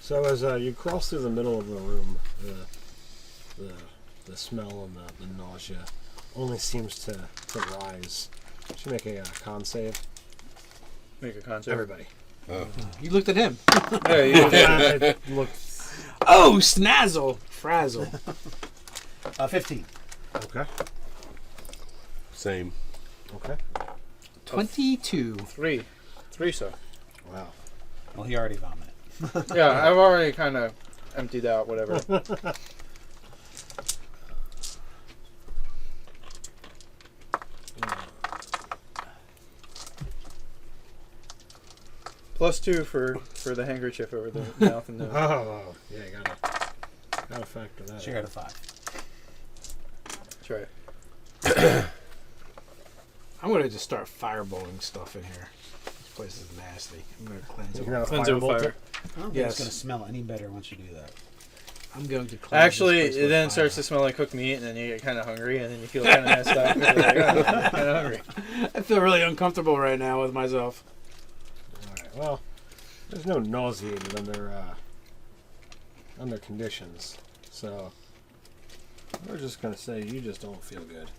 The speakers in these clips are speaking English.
So as you cross through the middle of the room, the smell and the nausea only seems to rise. Should make a con save. Make a con save. Everybody. Oh. You looked at him. Yeah, I looked. Oh, snazzle. Frazzle. 15. Okay. Same. Okay. 22. 3, sir. Wow. Well, he already vomited. Yeah, I've already kind of emptied out whatever. +2 for the handkerchief over the mouth and nose. Oh, yeah, you gotta factor that. She got a 5. That's right. I'm going to just start fireballing stuff in here. This place is nasty. I'm going to cleanse it. You're gonna Cleanse it with firebolt fire. it? I don't think Yes. it's going to smell any better once you do that. I'm going to cleanse Actually, this place it with then fire. starts to smell like cooked meat, and then you get kind of hungry, and then you feel kind of messed up. You're like, oh, I'm kind of hungry. I feel really uncomfortable right now with myself. Alright, well, there's no nauseated under conditions. So, we're just going to say you just don't feel good.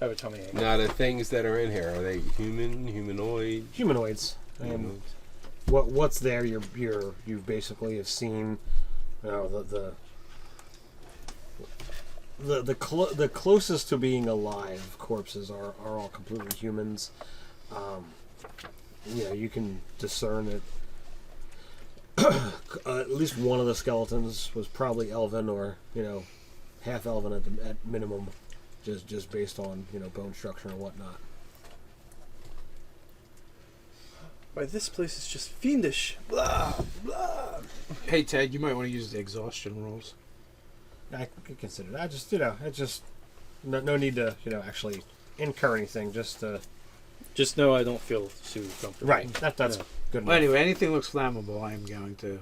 I have a tummy ache. Now, the things that are in here, are they human, humanoid? Humanoids. And what's there, you basically have seen, you know, the closest to being alive corpses are all completely humans. You know, you can discern that at least one of the skeletons was probably elven or, you know, half elven at minimum, just based on, you know, bone structure and whatnot. Why, this place is just fiendish. Blah, blah. Hey, Ted, you might want to use the exhaustion rules. I could consider that. Just, you know, it's just no need to, you know, actually incur anything. Just Just know I don't feel too comfortable. right. That's Yeah. good enough. Well, anyway, anything looks flammable, I am going to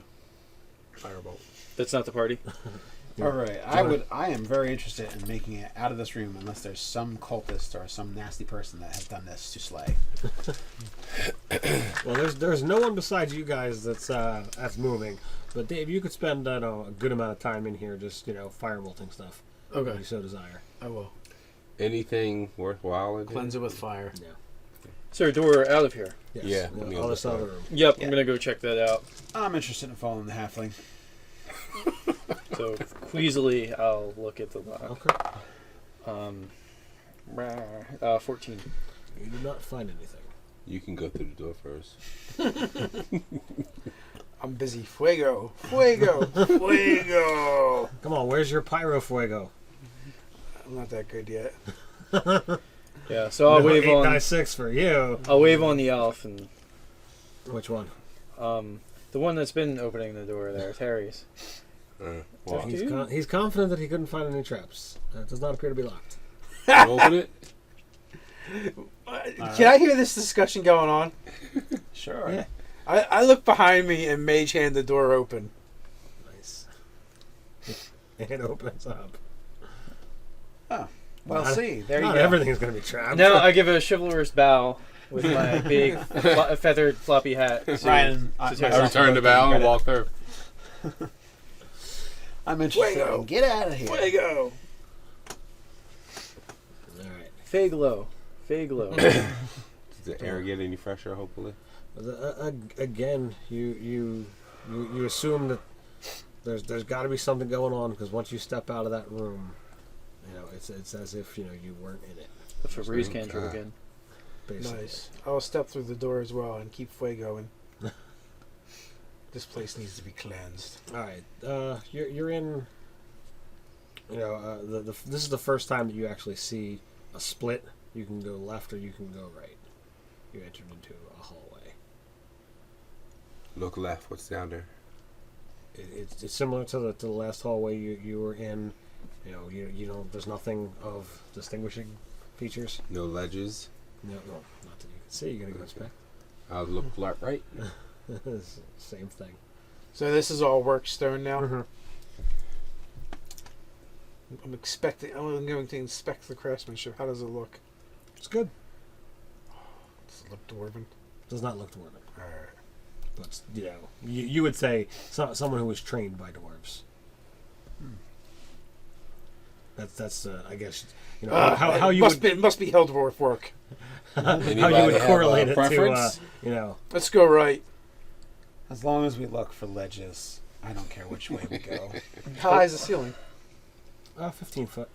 firebolt. That's not the party. Yeah. All right. I am very interested in making it out of this room unless there's some cultist or some nasty person that has done this to slay. Well, there's no one besides you guys that's moving. But Dave, you could spend a good amount of time in here, just, you know, firebolting stuff. Okay. If you so desire. I will. Anything worthwhile in Cleanse here? it with fire. Yeah. Is there a door out of here? Yes. Yeah, The on the other other side of the side. room. Yep, Yeah. I'm going to go check that out. I'm interested in following the halfling. So, queasily, I'll look at the lock. Okay. 14. You do not find anything. You can go through the door first. I'm busy. Fuego. Fuego. Fuego. Come on, where's your pyro fuego? I'm not that good yet. Yeah, so I'll No, wave 8 on. by 6 for you. I'll wave on the elf and Which one? the one that's been opening the door there, Terry's. Well, Dude. He's confident that he couldn't find any traps. It does not appear to be locked. open it. Can I hear this discussion going on? Sure. Yeah. I look behind me and mage hand the door open. Nice. It opens up. Oh. Well, Not- see. There you Not go. everything's going to be trapped. Now I give a chivalrous bow with my big feathered floppy hat. Ryan, to I Terry. return the bow and walk through. I'm interested. Fuego. Get out of here. Fuego. All right. Faglow. Faglow. Does the air get any fresher, hopefully? Again, you assume that there's got to be something going on, because once you step out of that room, you know, it's as if, you know, you weren't in it. The Febreze cantrip again. Basically. Nice. I'll step through the door as well and keep fuego in. This place needs to be cleansed. All right. You're in. You know, this is the first time that you actually see a split. You can go left or you can go right. You entered into a hallway. Look left. What's down there? It's similar to the last hallway you were in. You know, you know, there's nothing of distinguishing features. No ledges. No, not that you can see. You're gonna go inspect. I'll look left, right. Same thing. So this is all work stone now. Mm-hmm. I'm going to inspect the craftsmanship. How does it look? It's good. Does it look dwarven? Does not look dwarven. Alright. But you would say someone who was trained by dwarves. That's I guess how you must be Heldworth work. how you would correlate it preference? to Let's go right. As long as we look for ledges, I don't care which way we go. How high is the ceiling? 15 foot.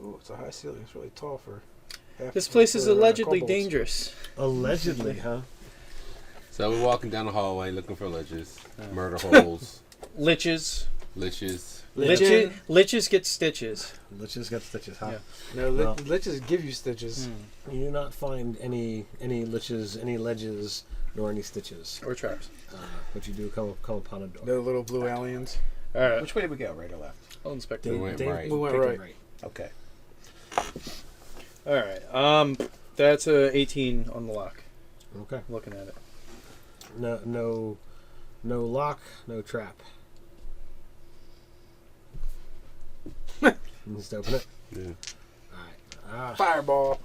Oh, it's a high ceiling. It's really tall for. This place is allegedly kobolds. dangerous. Allegedly, huh? So we're walking down the hallway looking for ledges, murder holes, Liches. liches. Liches get stitches. Liches got stitches, huh? Yeah. No, Well. liches give you stitches. You do not find any liches, any ledges, nor any stitches. Or traps. But you do come upon a door. No little blue aliens. Alright. Which way did we go, right or left? I'll inspect Dave, it. We went Dave right. We went picked it right. Okay. Alright. That's a 18 on the lock. Okay. Looking at it. No lock, no trap. Just open it. Yeah. Alright. Fireball.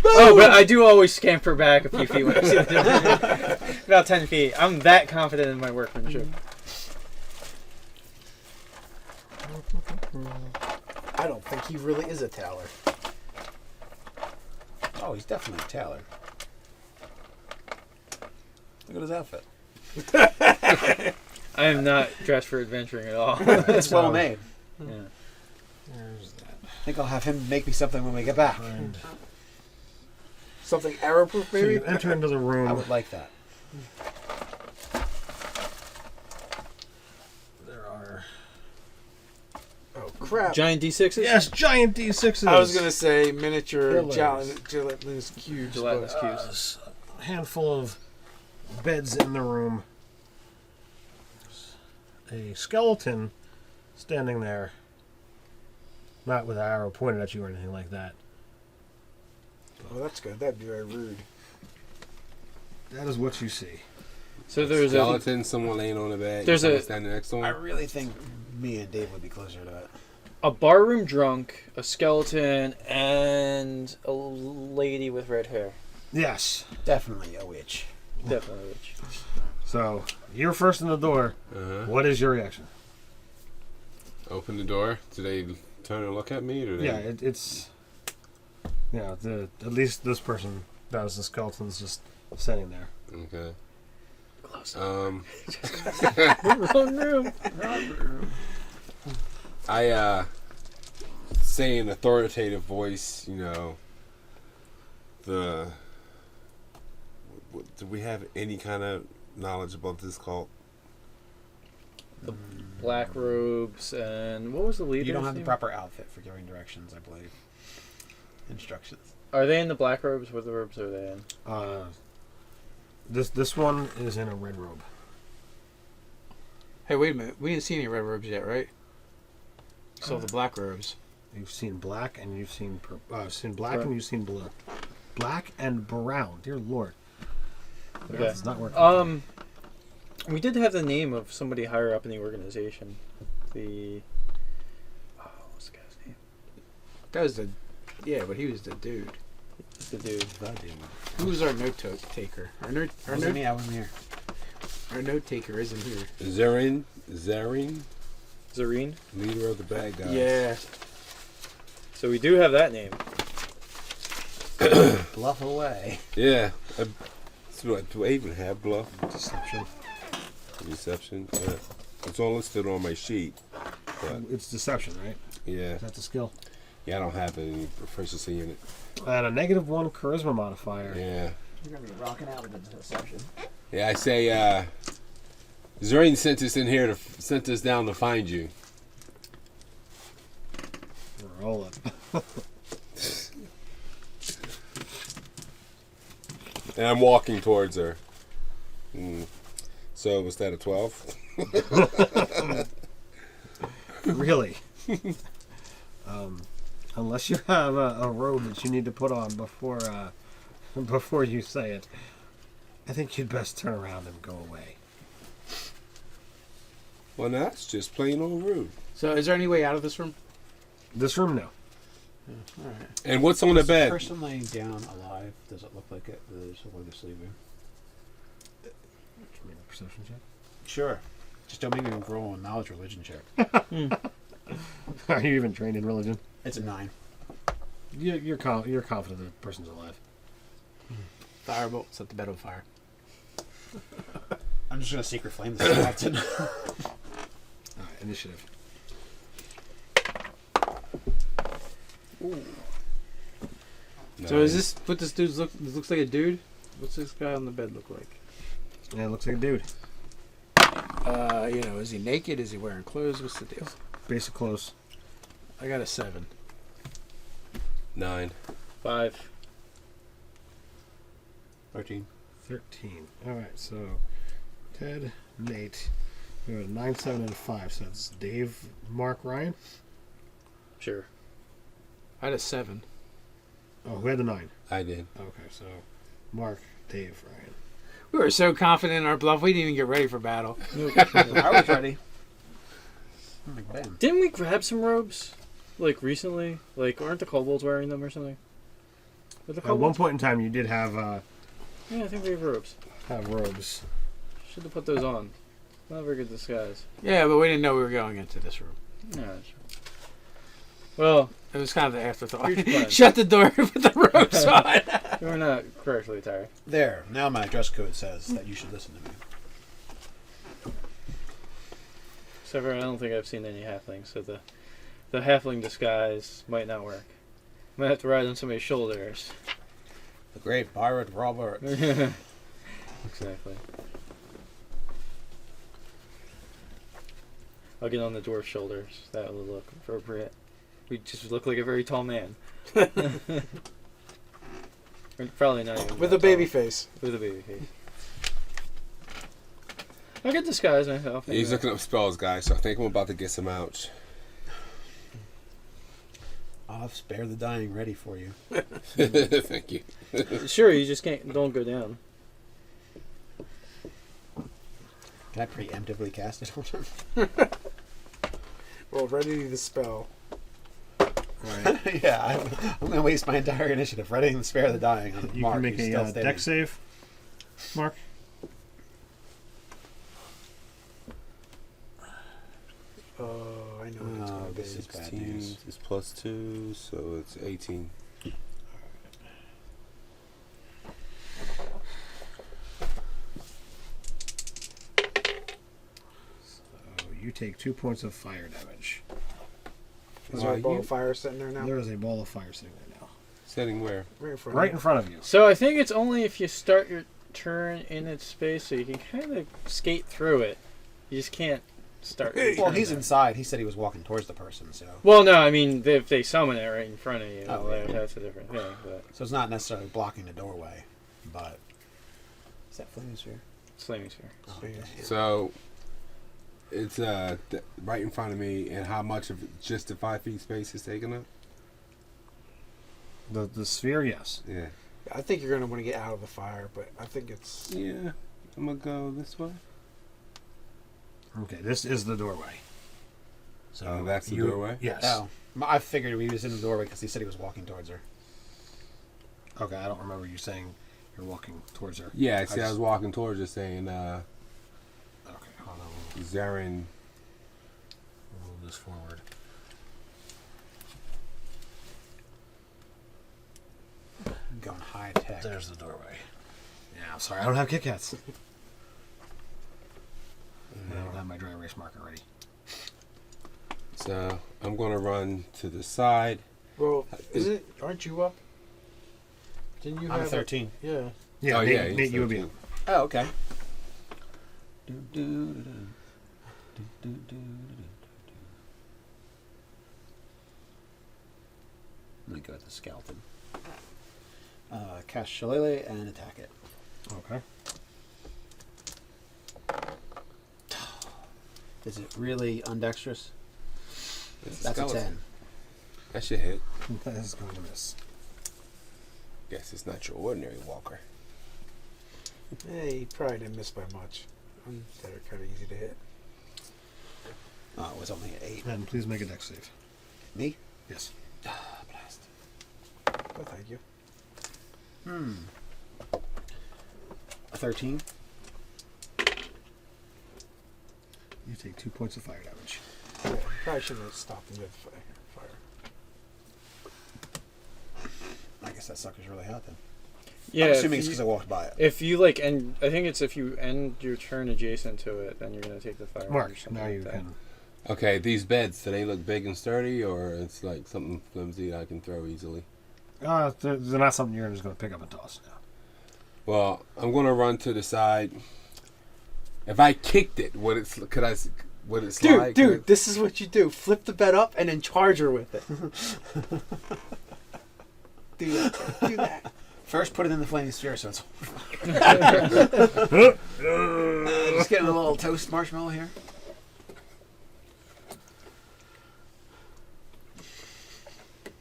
Oh, but I do always scamper back a few feet when I see the door. About 10 feet. I'm that confident in my workmanship. I don't think he really is a tailor. Oh, he's definitely a tailor. Look at his outfit. I am not dressed for adventuring at all. It's well made. Yeah. There's that. I think I'll have him make me something when we get back. And Something arrow-proof, so maybe? you enter into the room. I would like that. There are Oh, crap. Giant D6s? giant D6s. I was going to say miniature Pillars. gelatinous cubes. Gelatinous but- cubes. A handful of beds in the room. A skeleton standing there, not with an arrow pointed at you or anything like that. Oh, that's good. That'd be very rude. That is what you see. So there's Skeleton, someone laying on the bed. There's someone a- standing next to I him. really think me and Dave would be closer to it. a barroom drunk, a skeleton, and a lady with red hair. Yes. Definitely a witch. Definitely a witch. So you're first in the door. Uh-huh. What is your reaction? Open the door. Do they turn and look at me? Or do they... Yeah, it's at least this person does. The skeleton's just standing there. Okay. Close. Um, Wrong room. I say in authoritative voice, do we have any kind of knowledge about this cult? Black robes and what was the leader? You don't have the proper outfit for giving directions, I believe. Instructions. Are they in the black robes? What robes are they in? This one is in a red robe. Hey, wait a minute. We didn't see any red robes yet, right? So the black robes. You've seen black and you've seen and you've seen blue. Black and brown. Dear Lord. Okay. It's not working. We did have the name of somebody higher up in the organization. What's the guy's name? That was but he was the dude. The dude. Who was our note taker? Our note Me, I wasn't here. our note taker isn't here. Zarin, Zareen. leader of the bad guys. Yeah. So we do have that name. Bluff away. Yeah. Do I even have bluff? Deception. Deception? Yeah. It's all listed on my sheet. But, It's deception, right? yeah. That's a skill. Yeah, I don't have any proficiency in it. And a -1 charisma modifier. Yeah. You're going to be rocking out with the deception. Yeah, I say, Zarin sent us in here sent us down to find you. Roll it. And I'm walking towards her. So was that a 12? Really? Unless you have a robe that you need to put on before you say it, I think you'd best turn around and go away. Well, that's just plain old rude. So is there any way out of this room? This room, no. All right. And what's on the Is bed? the person laying down alive? Does it look like it? Does it look like they're sleeping? Make a perception check. Sure. Just don't make me roll a knowledge religion check. Are you even trained in religion? It's a 9. You're confident the person's alive. Firebolt, set the bed on fire. I'm just gonna secret flame this skeleton. Alright, initiative. So is this what this dude's looks like a dude? What's this guy on the bed look like? Yeah, it looks like a dude. Is he naked? Is he wearing clothes? What's the deal? Basic clothes. I got a 7. 9. 5. 13. 13. Alright, so Ted, Nate. We have a 9, 7, and a 5. So that's Dave, Mark, Ryan. Sure. I had a 7. Oh, who had the 9? I did. Okay, so Mark, Dave, Ryan. We were so confident in our bluff, we didn't even get ready for battle. I was ready. I'm like, damn. Didn't we grab some robes? Like recently? Like, aren't the kobolds wearing them or something? Were the At one kobolds? point in time, you did have Yeah, I think we have robes. robes. Should have put those on. Not a very good disguise. Yeah, but we didn't know we were going into this room. Yeah, sure. Well, It was kind of the afterthought. Huge plan. Shut the door, put the ropes on. we're not correctly attired. There. Now my dress code says that you should listen to me. Except for I don't think I've seen any halflings, so the halfling disguise might not work. Might have to ride on somebody's shoulders. The great pirate Robert. Exactly. I'll get on the dwarf's shoulders. That would look appropriate. We just look like a very tall man. Or probably not even With that a baby tall. face. With a baby face. I could disguise myself. He's looking up spells, guys, so I think I'm about to get some ouch. I'll spare the dying ready for you. Thank you. Sure, you just don't go down. Can I preemptively cast it on him? Well, ready the spell. Right. Yeah, I'm going to waste my entire initiative readying the spare the dying on You Mark. can make who's a still standing. deck save. Mark. Oh, I know what it's going to be. this is bad 16 news. is plus 2, so it's 18. So you take 2 points of fire damage. Is there a ball of fire sitting there now? There is a ball of fire sitting there now. Setting where? Right in front Right of in front of you. So I think it's only if you start your turn in its space, so you can kind of skate through it. You just can't start. your Well, turn he's there. inside. He said he was walking towards the person, so Well, no, I mean if they summon it right in front of you, Oh, well, yeah. that's a different thing. But it's not necessarily blocking the doorway, but is that flame sphere? flaming sphere. Oh, Flaming damn. sphere. So it's right in front of me, and how much of just the 5 feet space is taken up? The sphere, yes. Yeah. I think you're going to want to get out of the fire, but I think it's... Yeah. I'm gonna go this way. Okay, this is the doorway. So Oh, that's the you- doorway? Yes. Oh, I figured he was in the doorway because he said he was walking towards her. Okay, I don't remember you saying you're walking towards her. Yeah, see, I just- was walking towards her saying, Okay, hold on. Zarin. We'll move this forward. Going high tech. There's the doorway. Yeah, I'm sorry, I don't have Kit Kats. I don't have my dry erase marker ready. So I'm gonna run to the side. Well, aren't you up? Didn't you I'm have... 13. Yeah. Yeah, Oh, Nate, yeah, he's Nate, you would be 13. up. Oh, okay. Let me go with the skeleton. Cast Shillelagh and attack it. Okay. Is it really undexterous? It's That's a skeleton. 10. That should hit. That is going to miss. Guess it's not your ordinary walker. Hey, he probably didn't miss by much. That are kind of easy to hit. Oh, it was only an 8. And please make a deck save. Me? Yes. Ah, blast. Oh, thank you. A 13. You take 2 points of fire damage. Yeah, probably should have stopped the fire. I guess that sucker's really hot then. Yeah, I'm assuming it's because I walked by it. if you like end, I think it's if you end your turn adjacent to it, then you're gonna take the fire. Mark, or something now like you that. can. Okay, these beds, do they look big and sturdy, or it's like something flimsy that I can throw easily? They're not something you're just going to pick up and toss. No. Well, I'm going to run to the side. If I kicked it, would it slide? Dude, this is what you do. Flip the bed up and then charge her with it. Do that. First, put it in the flaming sphere so it's just getting a little toast marshmallow here.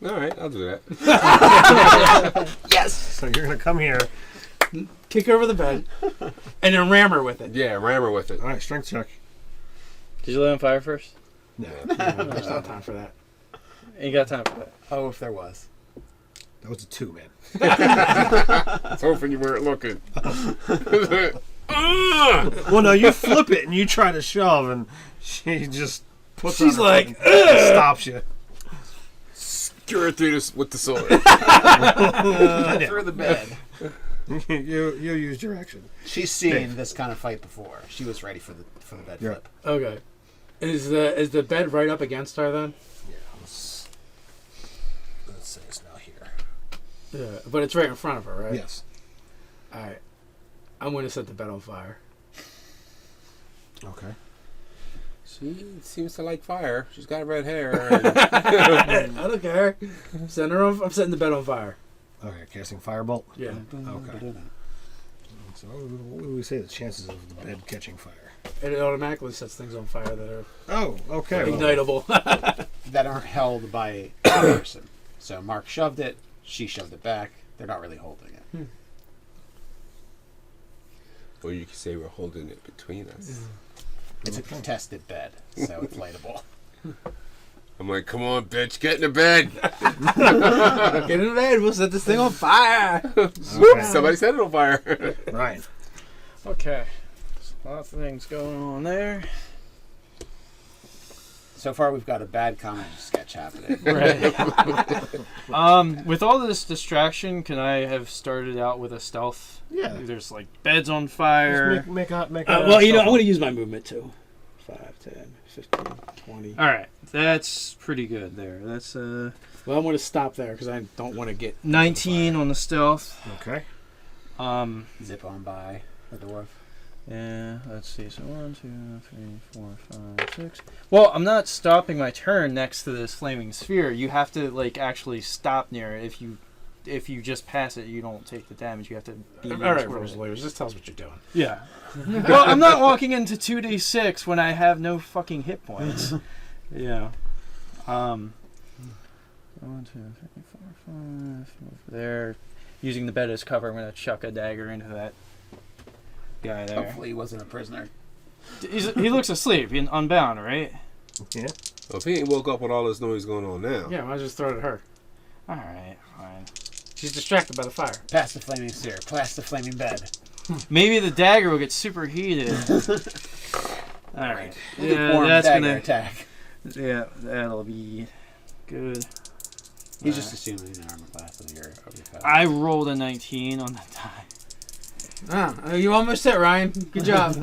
All right, I'll do that. Yes! So you're going to come here. Kick her over the bed and then ram her with it. Yeah, ram her with it. All right, strength check. Did you let him fire first? No. There's no time for that. Ain't got time for that. Oh, if there was. That was a 2, man. I was hoping you weren't looking. Well, no, you flip it and you try to shove, and she just puts She's on her like, foot and stops you. Skewer through this with the sword. Through the bed. you used your action. She's seen this kind of fight before. She was ready for the bed Yeah. flip. Okay. Is the bed right up against her then? Yeah, let's say it's now here. Yeah. But it's right in front of her, right? Yes. Alright. I'm going to set the bed on fire. Okay. She seems to like fire. She's got red hair. I don't care. I'm setting the bed on fire. Okay, casting firebolt. Yeah. Okay. So what do we say the chances of the bed catching fire? And it automatically sets things on fire that are Oh, okay. well, ignitable. That aren't held by a person. So Mark shoved it. She shoved it back. They're not really holding it. Or you could say we're holding it between us. It's a contested bed, so it's lightable. I'm like, come on, bitch, get in the bed. Get in the bed. We'll set this thing on fire. Okay. Somebody set it on fire. Right. Okay. Lots of things going on there. So far, we've got a bad comic sketch happening. Right. With all this distraction, can I have started out with a stealth? Yeah. There's like beds on fire. Just make a Well, I'm going to use my movement too. 5, 10, 15, 20. All right, that's pretty good there. That's Well, I'm going to stop there because I don't want to get 19 on the stealth. Okay. Zip on by the dwarf. Yeah, let's see. So 1, 2, 3, 4, 5, 6. Well, I'm not stopping my turn next to this flaming sphere. You have to like actually stop near it. If you just pass it, you don't take the damage. You have to be All right, towards rules it. lawyers. Just tell us what you're doing. Yeah. Well, I'm not walking into 2d6 when I have no fucking hit points. Yeah. 1, 2, 3, 4, 5. Over there. Using the bed as cover, I'm going to chuck a dagger into that guy there. Hopefully, he wasn't a prisoner. He looks asleep, unbound, right? Yeah. Well, if he ain't woke up with all this noise going on now. Yeah, I'll just throw it at her. All right, fine. She's distracted by the fire. Pass the flaming sphere. Pass the flaming bed. Maybe the dagger will get superheated. All right. Yeah, Lukewarm that's dagger gonna. attack. Yeah, that'll be good. He's just assuming the armor class of your fellow. I rolled a 19 on the die. You almost hit, Ryan. Good job.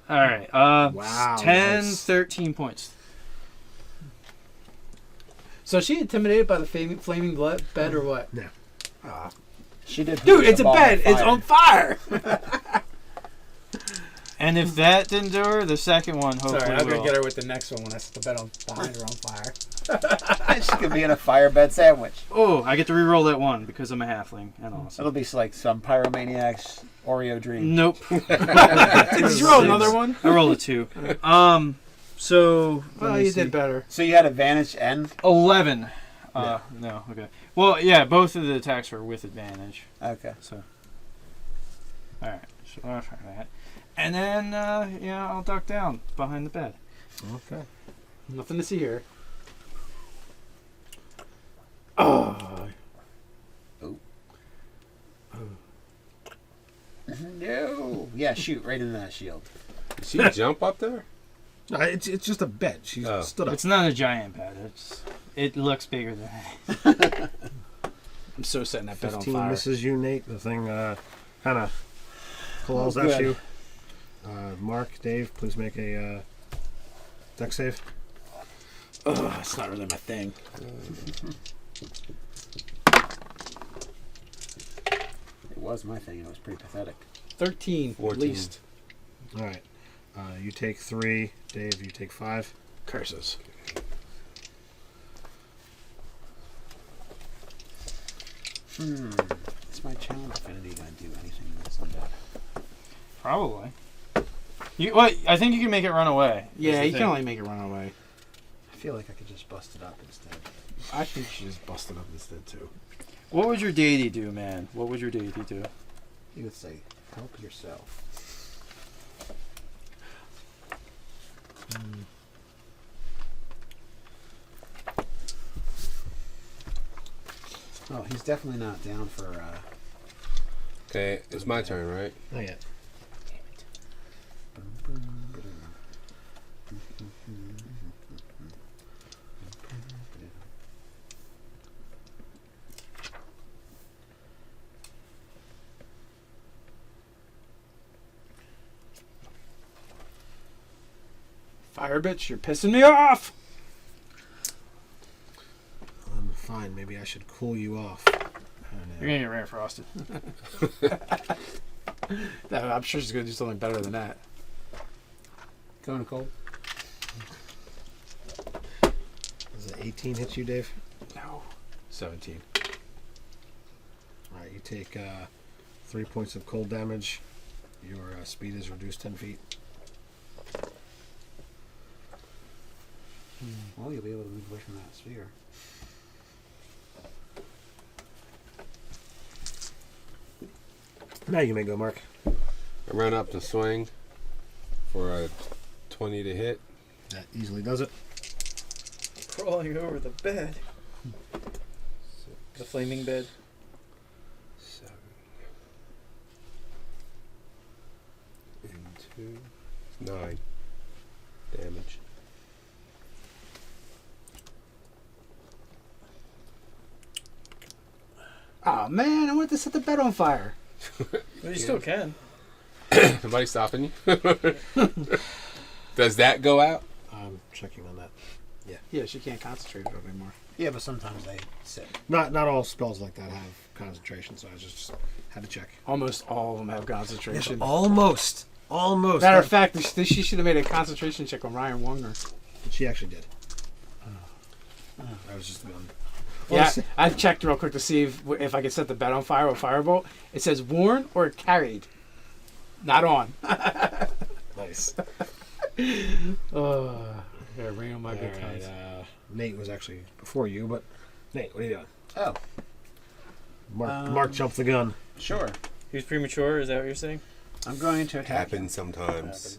All right. Wow, 10, nice. 13 points. So is she intimidated by the flaming bed or what? No. She did. Dude, it's a ball bed. of It's fire. on fire. And if that didn't do her, the second one hopefully Sorry, I'm will. gonna get her with the next one when I set the bed on behind her on fire. She could be in a fire bed sandwich. Oh, I get to re-roll that one because I'm a halfling and awesome. It'll be like some pyromaniac's Oreo dream. Nope. Did you roll another one? I rolled a 2. So let Well, me you see. did better. So you had advantage and 11. Yeah. No, okay. Well, yeah, both of the attacks were with advantage. okay. So, all right. So I'll try that, and then I'll duck down behind the bed. Okay. Nothing to see here. Oh. No. Yeah, shoot right into that shield. Did she jump up there? No, it's just a bed. She stood up. It's not a giant bed. It looks bigger than it. I'm so setting that bed on 15 fire. misses you, Nate. The thing kind of claws Oh, at good. you. Mark, Dave, please make a dex save. Ugh, it's not really my thing. It was my thing. It was pretty pathetic. 13, 14. at least. All right. You take 3. Dave, you take 5. Curses. Is my challenge affinity going to do anything with undead? Probably. I think you can make it run away. Yeah, is the you can thing. only make it run away. I feel like I could just bust it up instead. I think you should just bust it up instead, too. What would your deity do, man? What would your deity do? You would say, help yourself. Oh, he's definitely not down for, Okay, it's my turn, right? Not yet. Fire bitch, you're pissing me off! Fine, maybe I should cool you off. You're gonna get rare frosted. No, I'm sure she's going to do something better than that. Go, Nicole. Does an 18 hit you, Dave? No. 17. All right, you take 3 points of cold damage. Your speed is reduced 10 feet. Well, you'll be able to move away from that sphere. Now you may go, Mark. I run up to swing for a 20 to hit. That easily does it. Crawling over the bed. The flaming bed. 7 and 2, 9 damage. Oh man, I wanted to set the bed on fire. Well, you still can. Nobody stopping you? Does that go out? I'm checking on that. Yeah, she can't concentrate anymore. Yeah, but sometimes they sit. Not all spells like that have concentration, so I just had to check. Almost all of them have concentration. Almost. Matter of fact, she should have made a concentration check on Ryan Wagner. She actually did. I was just done. Yeah, I checked real quick to see if I could set the bed on fire with firebolt. It says worn or carried, not on. Nice. Yeah, ring on my good times. Nate was actually before you, but Nate, what are you doing? Oh, Mark jumped the gun. sure. He was premature, is that what you're saying? I'm going to attack. Happens sometimes.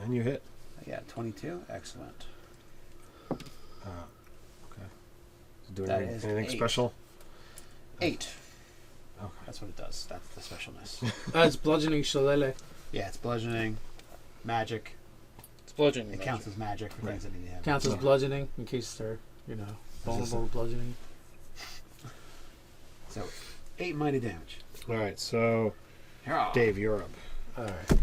And you hit. Yeah, 22. Excellent. Doing That is anything 8. special? 8. Okay. That's what it does. That's the specialness. That's bludgeoning shillelagh. Yeah, it's bludgeoning, magic. It's bludgeoning. It counts as magic for things that need to have. Counts as bludgeoning in case they're, vulnerable to bludgeoning. So, 8 mighty damage. All right, so Dave, you're up. All right,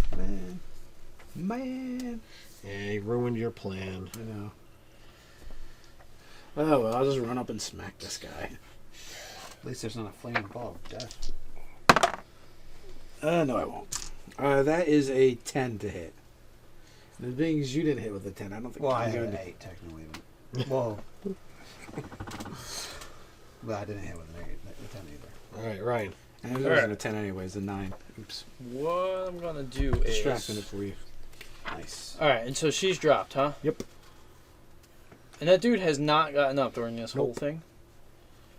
man. Yeah, you ruined your plan. I know. Oh well, I'll just run up and smack this guy. At least there's not a flaming ball of death. No, I won't. That is a 10 to hit. The thing is, you didn't hit with a 10. I don't think. Well, I I'm had going an to. 8 technically. But, well, Well, I didn't hit with a 10 either. All right, Ryan. And it wasn't a 10 anyways. A 9. Oops. What I'm gonna do is Distracting it for you. Nice. all right, and so she's dropped, huh? Yep. And that dude has not gotten up during this whole Nope. thing.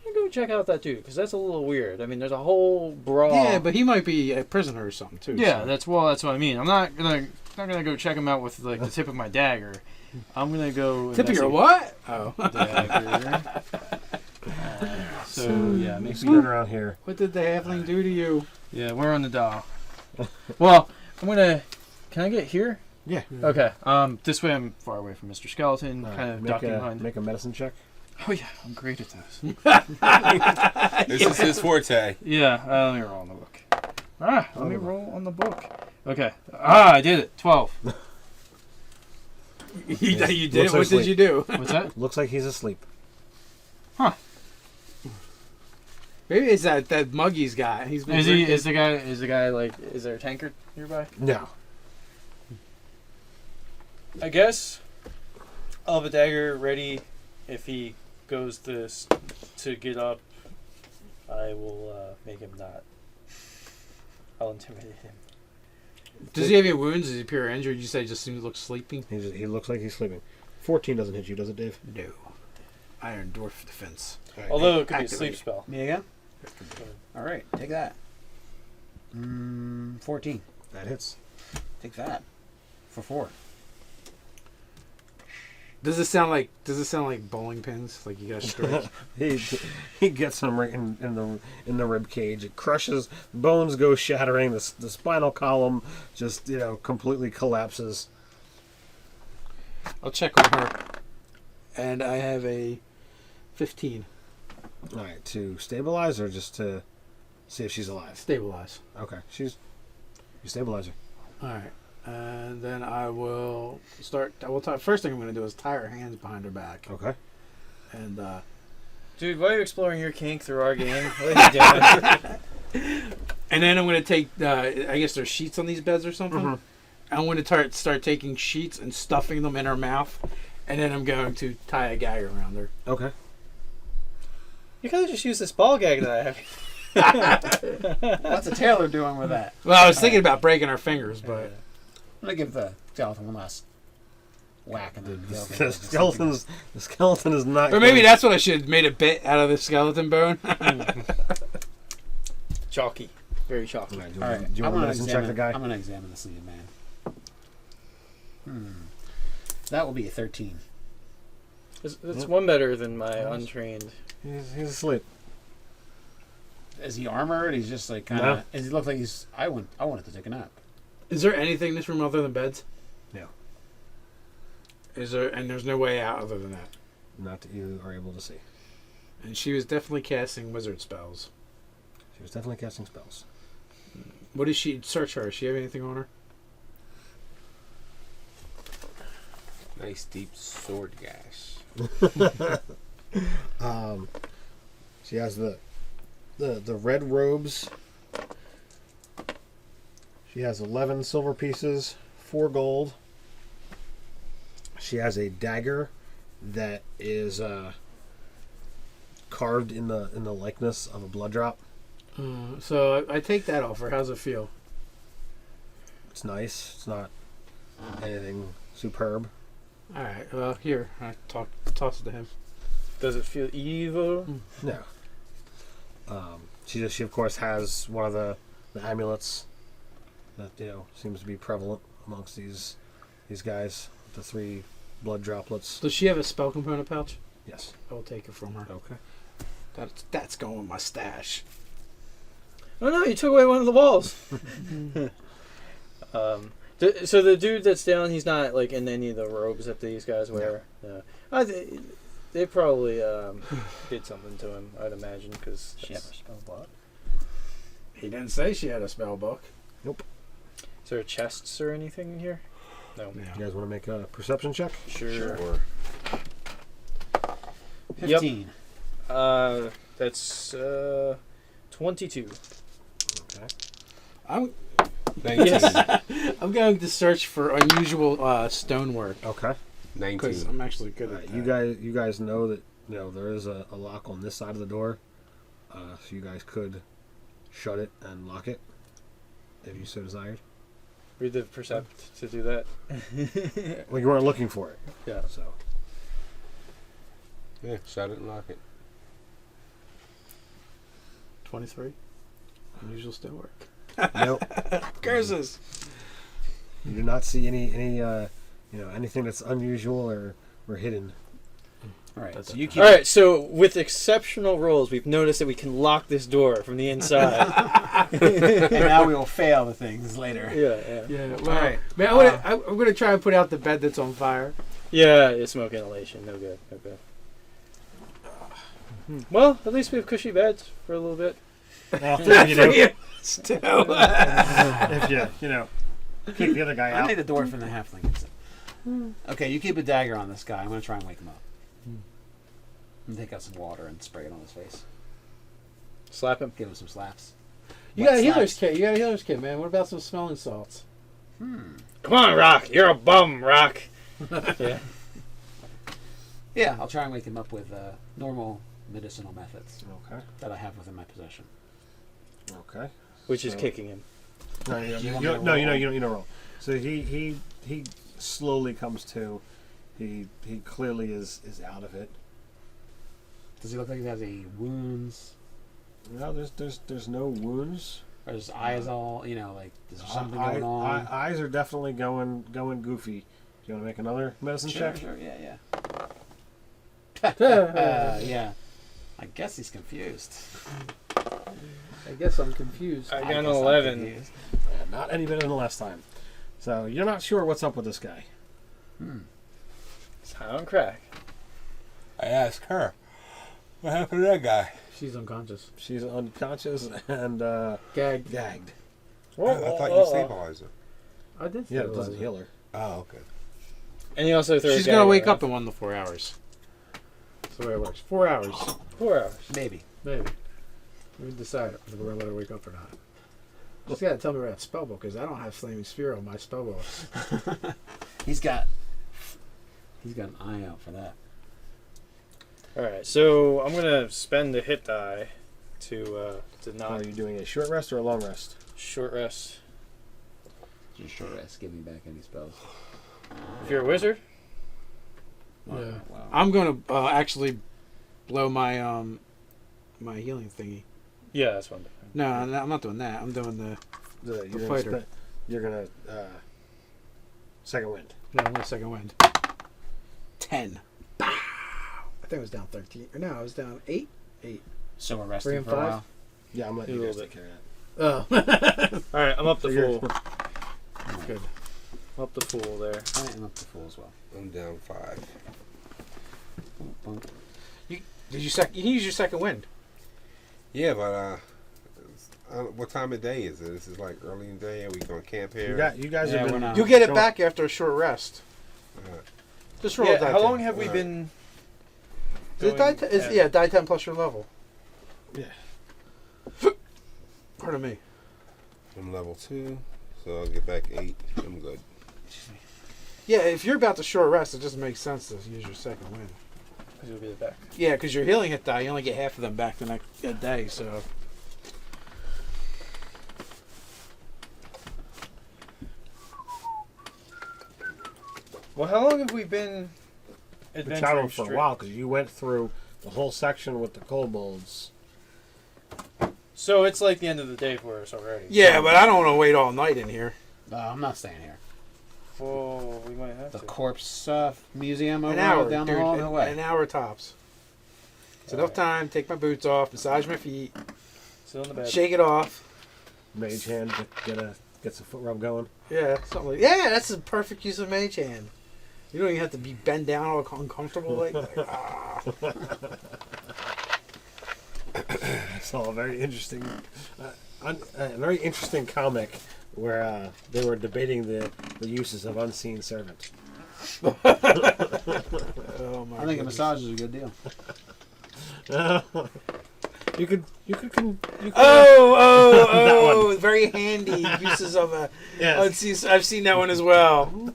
You go check out that dude because that's a little weird. I mean, there's a whole brawl. Yeah, but he might be a prisoner or something too. yeah, so. that's what I mean. I'm not gonna go check him out with like the tip of my dagger. I'm gonna go Tip of your investigate- what? Oh. Dagger. So yeah, make me. Turn around here. What did the halfling do to you? Yeah, we're on the dial. Well, I'm gonna Can I get here? Yeah. Okay. This way I'm far away from Mr. Skeleton, kind of ducking behind. Make a medicine check. Oh yeah, I'm great at this. This is his forte. Yeah, let me roll on the book. Let me roll on the book. Okay. I did it. 12. You did it. Looks What like did you do? What's that? Looks like he's asleep. Maybe it's that Muggy's guy. He's been Is drinking. the guy like? Is there a tankard nearby? No. I guess I'll have a dagger ready if he goes to get up. I will make him not. I'll intimidate him. Does he have any wounds? Is he pure injured? You say he just seems to look sleeping? He looks like he's sleeping. 14 doesn't hit you, does it, Dave? No. Iron Dwarf Defense. All right. Although it could be a Activate. sleep spell. Me again? All right, take that. 14. That hits. Take that. For 4. Does it sound like bowling pins? Like you gotta strike? He gets him right in the rib cage. It crushes. Bones go shattering. The spinal column just completely collapses. I'll check on her. And I have a 15. All right, to stabilize or just to see if she's alive. Stabilize. Okay, you stabilize her. All right. And then I will start. First thing I'm going to do is tie her hands behind her back. Okay. And Dude, why are you exploring your kink through our game? What are you doing? and then I'm going to take. I guess there's sheets on these beds or something. Mm-hmm. I'm going to start taking sheets and stuffing them in her mouth, and then I'm going to tie a gag around her. Okay. You could have just used this ball gag that I have. What's a tailor doing with that? Well, I was thinking about breaking her fingers, but I'm gonna give the skeleton one last whack and then The skeleton is not. or maybe that's what I should have made a bit out of the skeleton bone. Chalky. Very chalky. All right, do All you right, want to medicine check the guy? I'm gonna examine this lead man. That will be a 13. That's one better than my untrained. He's asleep. Is he armored? He's just like kind of. Does he look like he's? I wanted to take a nap. Is there anything in this room other than beds? No. Is there? And there's no way out other than that. Not that you are able to see. And she was definitely casting wizard spells. She was definitely casting spells. What does she search her? Does she have anything on her? Nice deep sword gash. She has the red robes. She has 11 silver pieces, 4 gold. She has a dagger that is carved in the likeness of a blood drop. So I take that off her. How's it feel? It's nice. It's not anything superb. All right. Well, here I toss it to him. Does it feel evil? No. She of course has one of the amulets that seems to be prevalent amongst these guys. The 3 blood droplets. Does she have a spell component pouch? Yes. I will take it from her. Okay. That's going in my stash. Oh no, you took away one of the walls. So the dude that's down, he's not like in any of the robes that these guys wear. No. They probably did something to him, I'd imagine, because She have a spell book. He didn't say she had a spell book. Is there chests or anything in here? No. You guys want to make a perception check? Sure. 15. That's 22. Okay. I'm 19. I'm going to search for unusual stonework Okay. because 19. I'm actually good at that. You guys know that there is a lock on this side of the door, so you guys could shut it and lock it if you so desired. Read the percept to do that. Well, you weren't looking for it. Yeah. So Yeah, shut it and lock it. 23. Unusual stonework. nope. Curses. You do not see any anything that's unusual or hidden. All right. So you keep. All right, so with exceptional rolls, we've noticed that we can lock this door from the inside. And now we will fail the things later. Yeah. Yeah. Well, All right. man, I'm gonna try and put out the bed that's on fire. Yeah, smoke inhalation. No good. No good. Well, at least we have cushy beds for a little bit. Well, you know, Still. if you know, kick the other guy I out. think the dwarf and the halfling gets it. Okay, you keep a dagger on this guy. I'm going to try and wake him up. I'm going to take out some water and spray it on his face. Slap him. Give him some slaps. You Wet got a healer's slaps. kit. You got a healer's kit, man. What about some smelling salts? Come on, Rock. You're a bum, Rock. Yeah. Yeah, I'll try and wake him up with normal medicinal methods Okay. that I have within my possession. Okay. Which is So- kicking him. No, you Do you want don't, me to you roll? don't roll. So he slowly comes to. He clearly is out of it. Does he look like he has any wounds? No, there's no wounds. Or his eyes all, you know, like, is there something Eye- going on? eyes are definitely going goofy. Do you want to make another medicine check? Sure, yeah. Yeah. I guess he's confused. I guess I'm confused. I got guess an I'm 11. confused. Not any better than the last time. So you're not sure what's up with this guy. It's high on crack. I asked her, what happened to that guy? She's unconscious. She's unconscious and Gagged. gagged. I thought you stabilized her. I did. Yeah, it stabilize doesn't her. heal her. Oh, okay. And you also throw She's a gonna dagger wake at up him. in 1 to 4 hours. That's the way it works. 4 hours, 4 hours. Maybe. maybe. We decide if we're gonna let her wake up or not. She's gotta tell me about that spellbook because I don't have flaming sphere on my spellbook. He's got an eye out for that. Alright, so I'm going to spend the hit die to not Are you doing a short rest or a long rest? short rest. Just short rest. Give me back any spells. If you're a wizard, Yeah. Wow. I'm gonna actually blow my my healing thingy. yeah, that's one. No, I'm not doing that. I'm doing the You're gonna fighter. you're gonna second wind. I'm gonna second wind. 10. Bow. I think it was down 13. Or no, I was down 8. So we're 3 resting and for a 5? while. Yeah, I'm letting A you guys little take care of that. Oh, Alright, I'm up the So you're- fool. good. I'm up the fool there. I am up to full as well. I'm down 5. Boom. Did you use your second wind? Yeah, but what time of day is it? This is like early in the day. Are we going to camp here? You guys Yeah, have we're been. not. You'll get it Don't- back after a short rest. Just roll Yeah, a die how 10. long have we Alright. been Is it going- die 10? Yeah, die 10 plus your level. Yeah. Pardon me. I'm level 2, so I'll get back 8. I'm good. Yeah, if you're about to short rest, it just makes sense to use your second wind. Because you'll be the back. Yeah, because your healing hit die, you only get half of them back the next day, so. Well, how long have we been Been adventuring traveling for a straight? while because you went through the whole section with the kobolds. So it's like the end of the day for us already. Yeah, but I don't want to wait all night in here. I'm not staying here. Oh, we might have The to. corpse museum over An hour, down the dude, hall. No way. an hour tops. It's enough time. Take my boots off, massage my feet, Sit on the bed. shake it off. Mage hand, get some foot rub going. Yeah, something like yeah. That's the perfect use of mage hand. You don't even have to be bent down all uncomfortable like. I saw a very interesting, very interesting comic where they were debating the uses of unseen servant. Oh my I think a goodness. massage is a good deal. You could. Oh, very handy uses of a. Yes. I've seen that one as well.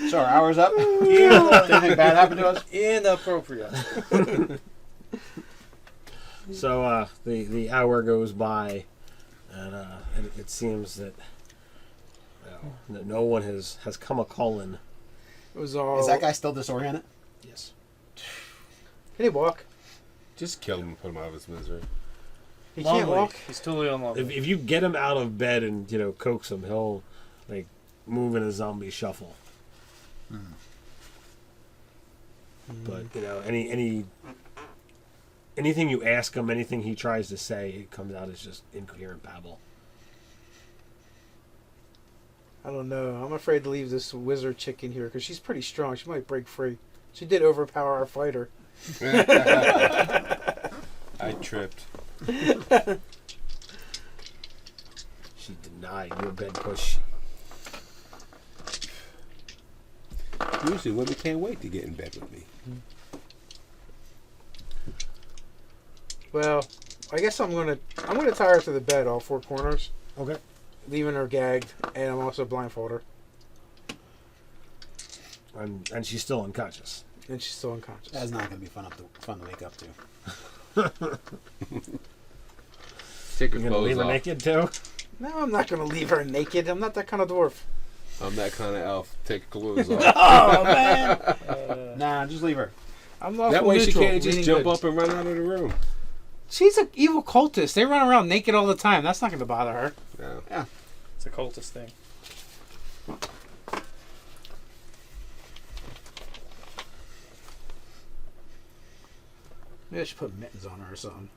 So our hour's up. Anything bad happened to us? Inappropriate. So the hour goes by, and it seems that that no one has come a calling. It was all. Is that guy still disoriented? Yes. Can he walk? Just kill him and put him out of his misery. He can't walk. He's totally unlovely. If you get him out of bed and coax him, he'll like move in a zombie shuffle. But you know, anything you ask him, anything he tries to say, it comes out as just incoherent babble. I don't know. I'm afraid to leave this wizard chick in here because she's pretty strong. She might break free. She did overpower our fighter. I tripped. She denied you a bed push. Usually women can't wait to get in bed with me. Well, I guess I'm gonna tie her to the bed, all four corners, Okay. leaving her gagged, and I'm also blindfold her, And she's still unconscious. and she's still unconscious. That's not going to be fun to wake up to. Take her You're gonna leave clothes her off. naked too? No, I'm not gonna leave her naked. I'm not that kind of dwarf. I'm that kind of elf. Take her clothes off. Oh man! Nah, just leave her. I'm lawful That way she neutral, can't just meaning jump good. up and run out of the room. She's an evil cultist. They run around naked all the time. That's not going to bother her. No. It's a cultist thing. Maybe I should put mittens on her or something.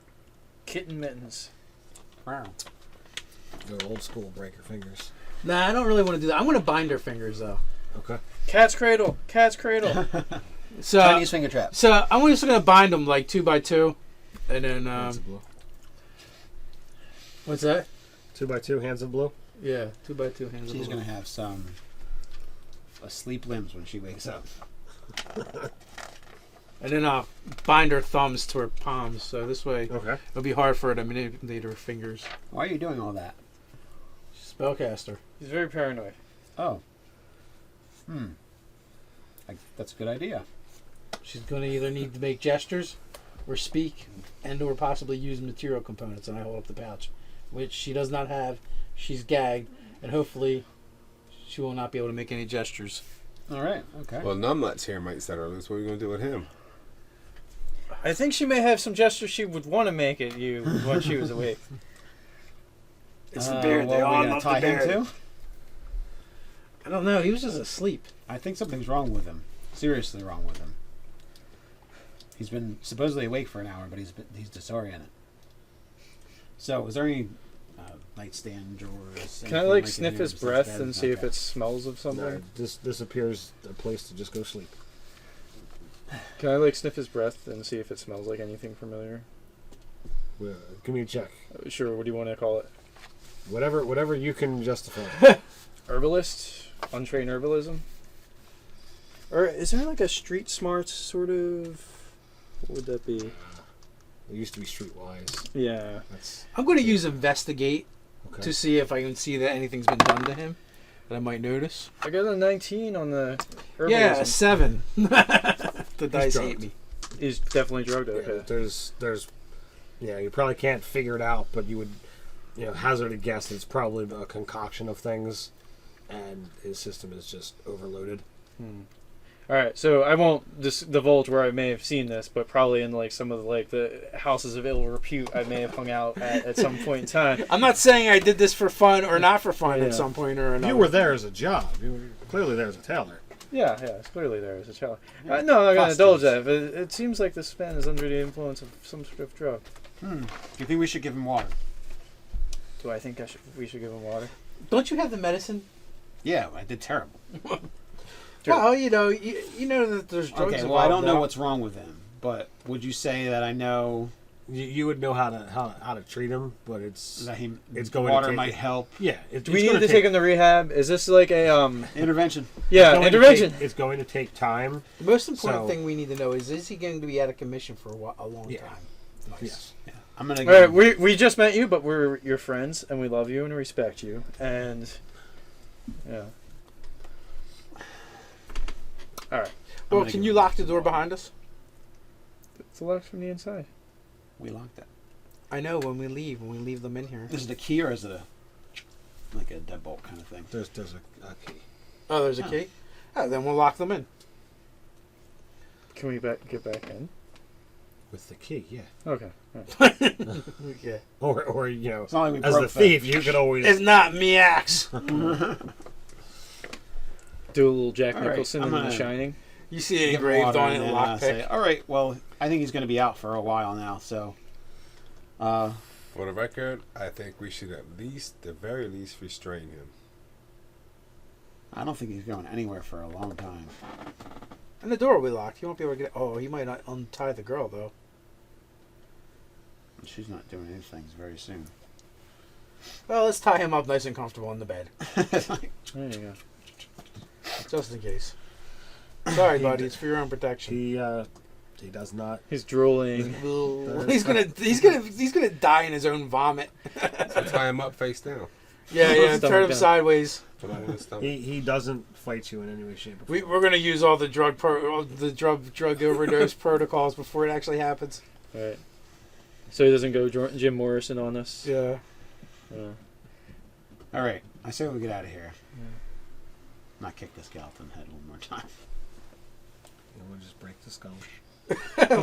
Kitten mittens. Wow. Go old school, break her fingers. Nah, I don't really want to do that. I'm gonna bind her fingers though. Okay. Cat's cradle. Cat's cradle. So, Chinese finger trap. so I'm just gonna bind them like 2 by 2, and then Hands of blue. what's that? 2 by 2 hands of blue. Yeah, 2 by 2 hands. She's of going to have some asleep limbs when she wakes up. And then I'll bind her thumbs to her palms, so this way Okay. it'll be hard for her to manipulate her fingers. Why are you doing all that? Spellcaster. He's very paranoid. Oh. That's a good idea. She's going to either need to make gestures or speak and or possibly use material components, and I hold up the pouch, which she does not have. She's gagged, and hopefully she will not be able to make any gestures. All right. Okay. Well, Numbnuts here might set her loose. What are you going to do with him? I think she may have some gestures she would want to make at you when she was awake. It's the beard. They Well, all we gonna love tie the him beard. too? I don't know. He was just asleep. I think something's wrong with him. Seriously wrong with him. He's been supposedly awake for an hour, but he's disoriented. So, is there any nightstand drawers? Can I anything like in sniff here his besides breath bed? and see if Okay. it smells of something? No, this appears a place to just go sleep. Can I like sniff his breath and see if it smells like anything familiar? Give me a check. Sure. What do you want to call it? Whatever you can justify. Herbalist? Untrained herbalism? Or is there like a street smarts sort of? What would that be? It used to be streetwise. Yeah. That's I'm going to use investigate okay. to see if I can see that anything's been done to him that I might notice. I got a 19 on the herbalism. Yeah, 7. The dice drugged. hate me. He's definitely drugged. Yeah, Okay. there's you probably can't figure it out, but you would hazard a guess that it's probably a concoction of things, and his system is just overloaded. All right, so I won't divulge where I may have seen this, but probably in like some of the houses of ill repute I may have hung out at some point in time. I'm not saying I did this for fun or not for fun Yeah. at some point or another. You were there as a job. You were clearly there as a tailor. Yeah, it's clearly there as a child. No, I'm not going to indulge that. But it seems like this man is under the influence of some sort of drug. Do you think we should give him water? Do I think we should give him water? Don't you have the medicine? Yeah, I did terrible. Sure. Well, you know that there's drugs Okay, well, involved I don't know now. what's wrong with him, but would you say that I know You would know how to treat him, but it's that It's going to water take might it. help? yeah. Do we need to take him to rehab? Is this like a Intervention. Yeah, intervention. It's going to take time. The most important So- thing we need to know is he going to be out of commission for a long Yeah. time? Yes. Yeah. I'm gonna. All right, we just met you, but we're your friends, and we love you and respect you, and yeah. All right, Well, can you lock the door behind us? it's locked from the inside. We locked it. I know when we leave them in here. Is it a key or is it like a deadbolt kind of thing? There's a key. Oh, there's a key? Oh, then we'll lock them in. Can we get back in? With the key, yeah. Okay. Okay. Or It's not like we as broke the thief, you could always. It's not me axe. Do a little Jack All right, Nicholson I'm in The gonna- Shining. You see it Give him engraved water on it, and a then, say, lockpick. all right, well, I think he's going to be out for a while now, so. For the record, I think we should the very least, restrain him. I don't think he's going anywhere for a long time. And the door will be locked. You won't be able to get. Oh, he might not untie the girl though. She's not doing anything very soon. Well, let's tie him up nice and comfortable in the bed, There you go. just in case. Sorry, buddy. It's for your own protection. He does not. He's drooling. He's gonna die in his own vomit. So tie him up face down. Yeah, Stomach turn him down. sideways. Put him on his stomach. He doesn't fight you in any way, shape, or form. We're gonna use all the drug overdose protocols before it actually happens. All right. So he doesn't go Jim Morrison on us. Yeah. All right, I say we get out of here. Not kick the skeleton head one more time. You want to just break the skull?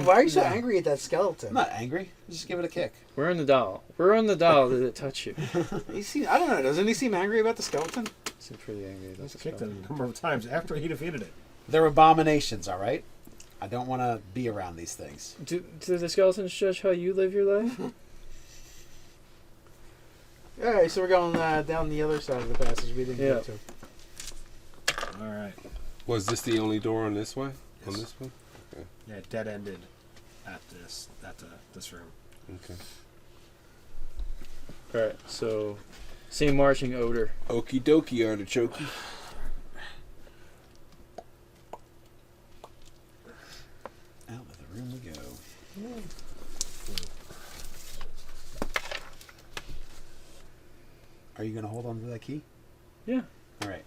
Why are you so angry at that skeleton? I'm not angry. Just give it a kick. We're on the doll. We're on the doll. Did it touch you? I don't know. Doesn't he seem angry about the skeleton? Seems pretty angry. He's That's kicked it a number of times after he defeated it. They're abominations, all right? I don't want to be around these things. Do the skeletons judge how you live your life? All right, so we're going down the other side of the passage we didn't Yeah. get to. All right. Was this the only door on this way? On Yes. this one? Yeah, dead ended at this room. Okay. All right. So, same marching odor. Okie dokie, artichoke. Out of the room we go. Are you going to hold on to that key? Yeah. All right.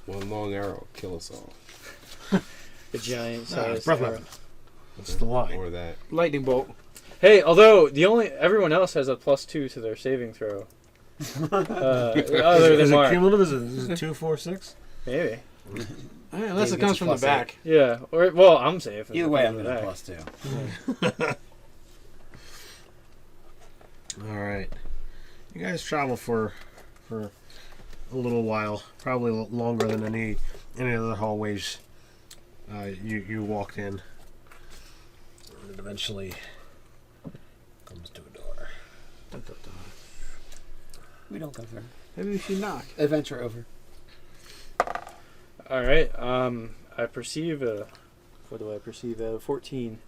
One long arrow, kill us all. A giant Ah, size. breath arrow. weapon. What's the line? Or that. Lightning bolt. Hey, although everyone else has a +2 to their saving throw. Other Is than it Mark. cumulative? Is it 2, 4, 6? Maybe. Unless Dave it comes gets a from the +8. back. Yeah. Or well, I'm safe. Either way, I'm Back. going to +2. All right. You guys travel for a little while, probably longer than any other hallways you walked in. And it eventually comes to a door. We don't go there. Maybe we should knock. Adventure over. All right. I perceive what do I perceive? 14.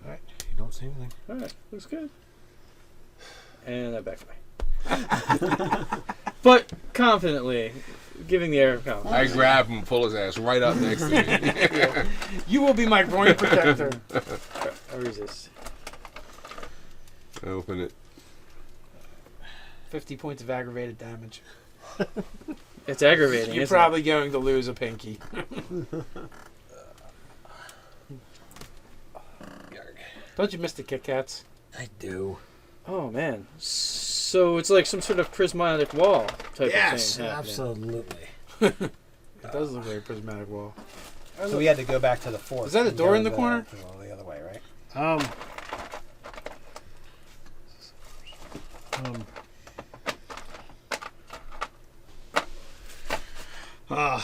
All right. You don't see anything. All right. Looks good. And I back away. But confidently, giving the air of confidence. I grab him, pull his ass right up next to me. You will be my groin protector. I resist. I open it. 50 points of aggravated damage. It's aggravating. You're isn't probably going to lose a pinky. Don't you miss the Kit Kats? I do. it? Oh man. So it's like some sort of prismatic wall type Yes, of thing. happening. absolutely. It does look like a prismatic wall. So we had to go back to the fort. Is that a and door go in the corner? The other way, right?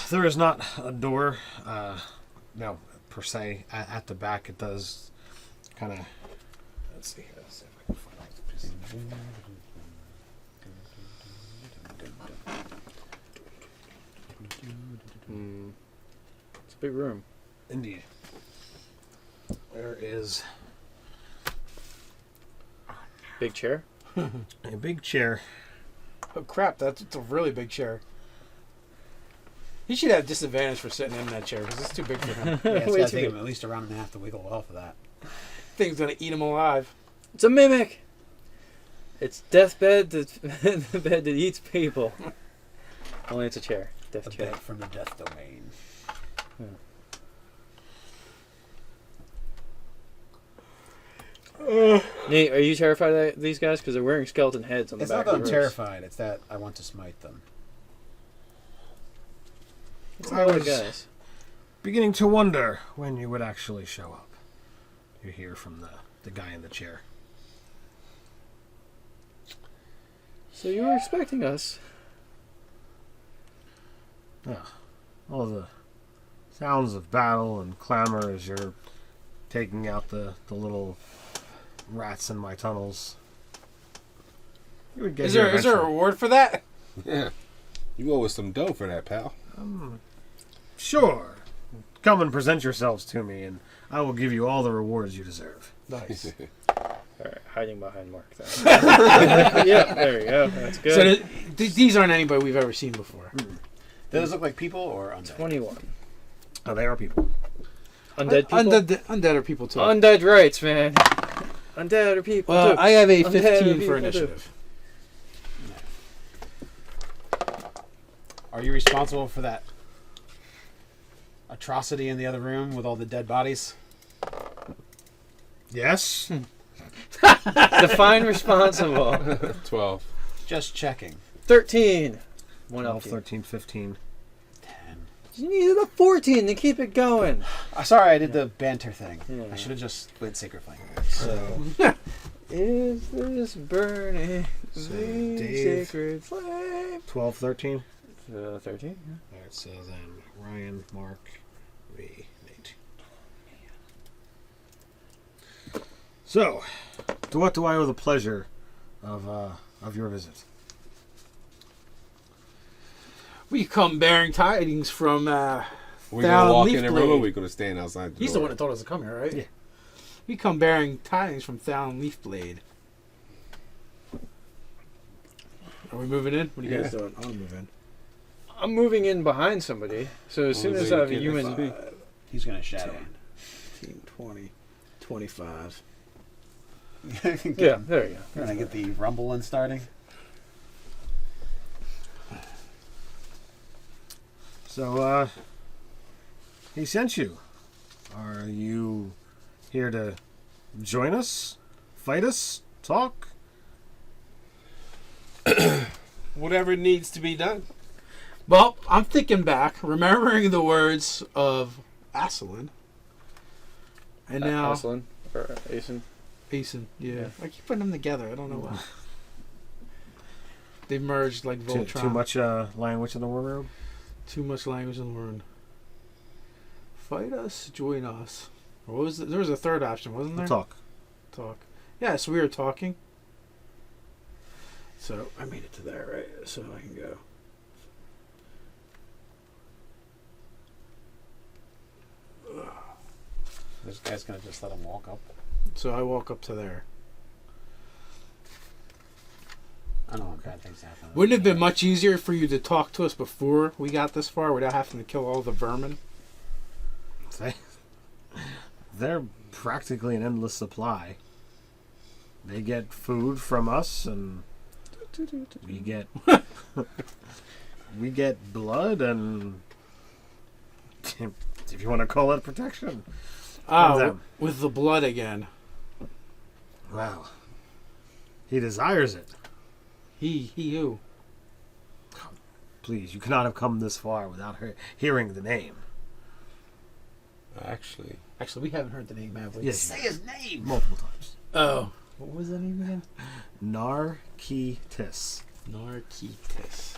There is not a door, no, per se. At the back, it does kind of. Let's see here. Let's see if I can find out the piece. It's a big room. Indeed. There is Big chair. a big chair. Oh crap, that's a really big chair. He should have disadvantage for sitting in that chair because it's too big for him. Yeah, it's Way going to too take big. him at least a round and a half to wiggle off of that. Thing's gonna eat him alive. It's a mimic. It's deathbed. The bed that eats people. Only it's a chair. Death A chair. bit from the death domain. Nate, are you terrified of these guys? Because they're wearing skeleton heads on the It's back not that of I'm the terrified. It's that I want to smite them. It's I not like was guys. beginning to wonder when you would actually show up. You hear from the guy in the chair. So you were expecting us. All the sounds of battle and clamor as you're taking out the little rats in my tunnels. You would get Is here there a eventually. reward for that? Yeah. You owe us some dough for that, pal. Sure. Come and present yourselves to me, and I will give you all the rewards you deserve. Nice. Alright, hiding behind Mark then. Yeah, there you go. That's good. So these aren't anybody we've ever seen before. Do those look like people or undead? 21. Oh, they are people. Undead people? Undead are people too. Undead rights, man. Undead are people Well, too. I have a Undead 15 people for too. initiative. Are you responsible for that atrocity in the other room with all the dead bodies? Yes? Define responsible. 12. Just checking. 13. 1 12, up. 13, 15. 10. You needed a 14 to keep it going. Sorry, I did the banter thing. Yeah. I should have just went Sacred Flame. So, is this burning So, the Dave. sacred flame? 12, 13. 13. Yeah. Alright, so then Ryan, Mark, me, Nate. So, to what do I owe the pleasure of your visit? We come bearing tidings from. We're going Down to walk Leaf in the room or Blade. we're going to stand outside the He's door? the one that told us to come here, right? Yeah. We come bearing tidings from Thown Leafblade. Are we moving in? What are you guys Yeah. doing? I want to move in. I'm moving in behind somebody, so as soon as I have a human... He's going to shadow. 10, 20, 25. Yeah, there you go. Can I get the rumbling starting? So, he sent you. Are you here to join us? Fight us? Talk? Whatever needs to be done. Well, I'm thinking back, remembering the words of Asselin. And now... Aslan, or Asen. Asen, yeah. I keep putting them together. I don't know why. They've merged like Voltron. Too much language in the wardrobe? Too much language to learn. Fight us, join us. What was there was a third option, wasn't there? Talk. Talk. Yeah, so we were talking. So I made it to there, right? So I can go. This guy's going to just let him walk up. So I walk up to there. I don't know what bad things happen. Wouldn't it have been much easier for you to talk to us before we got this far without having to kill all the vermin? They're practically an endless supply. They get food from us, and we get we get blood, and if you want to call it protection. From them. With the blood again. Well, he desires it. He who? Please, you cannot have come this far without hearing the name. Actually, Actually, we haven't heard the name, have we? Yes, Say his name! multiple times. Oh. What was the name again? Narcitis. Narcitis.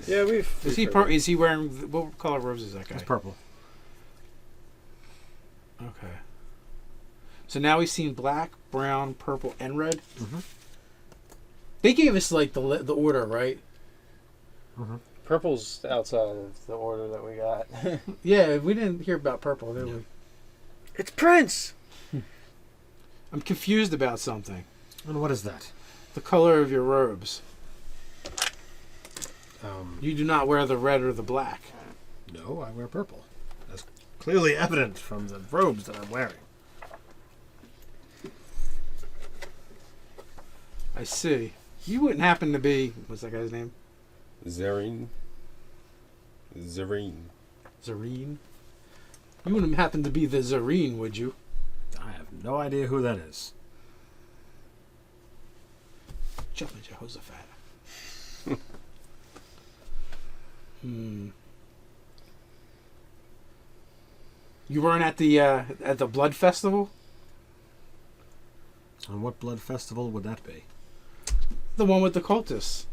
Yeah, we've... Is he wearing... What color robes is that guy? It's purple. Okay. So now we've seen black, brown, purple, and red. Mhm. They gave us like the order, right? Purple's outside of the order that we got. Yeah, we didn't hear about purple, did we? It's Prince! I'm confused about something. And what is that? The color of your robes. You do not wear the red or the black. No, I wear purple. That's clearly evident from the robes that I'm wearing. I see. You wouldn't happen to be... What's that guy's name? Zareen. Zareen? You wouldn't happen to be the Zareen, would you? I have no idea who that is. Jumping Jehoshaphat. You weren't at the blood festival? And what blood festival would that be? The one with the cultists.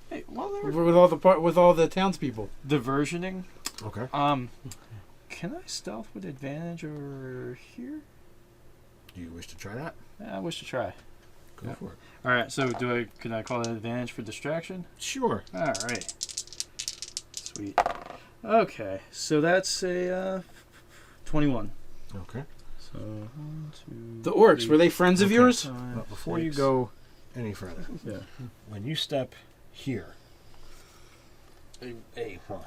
Hey, while they're With all the townspeople. diversioning, Okay. can I stealth with advantage over here? Do you wish to try that? I wish to try. Go Yeah. for it. All right, so can I call that advantage for distraction? Sure. All right. Sweet. Okay, so that's a 21. Okay. So 1, 2. The orcs, 3, were they friends of Okay. yours? 5, But before you 6. go any further, Yeah. when you step here, well,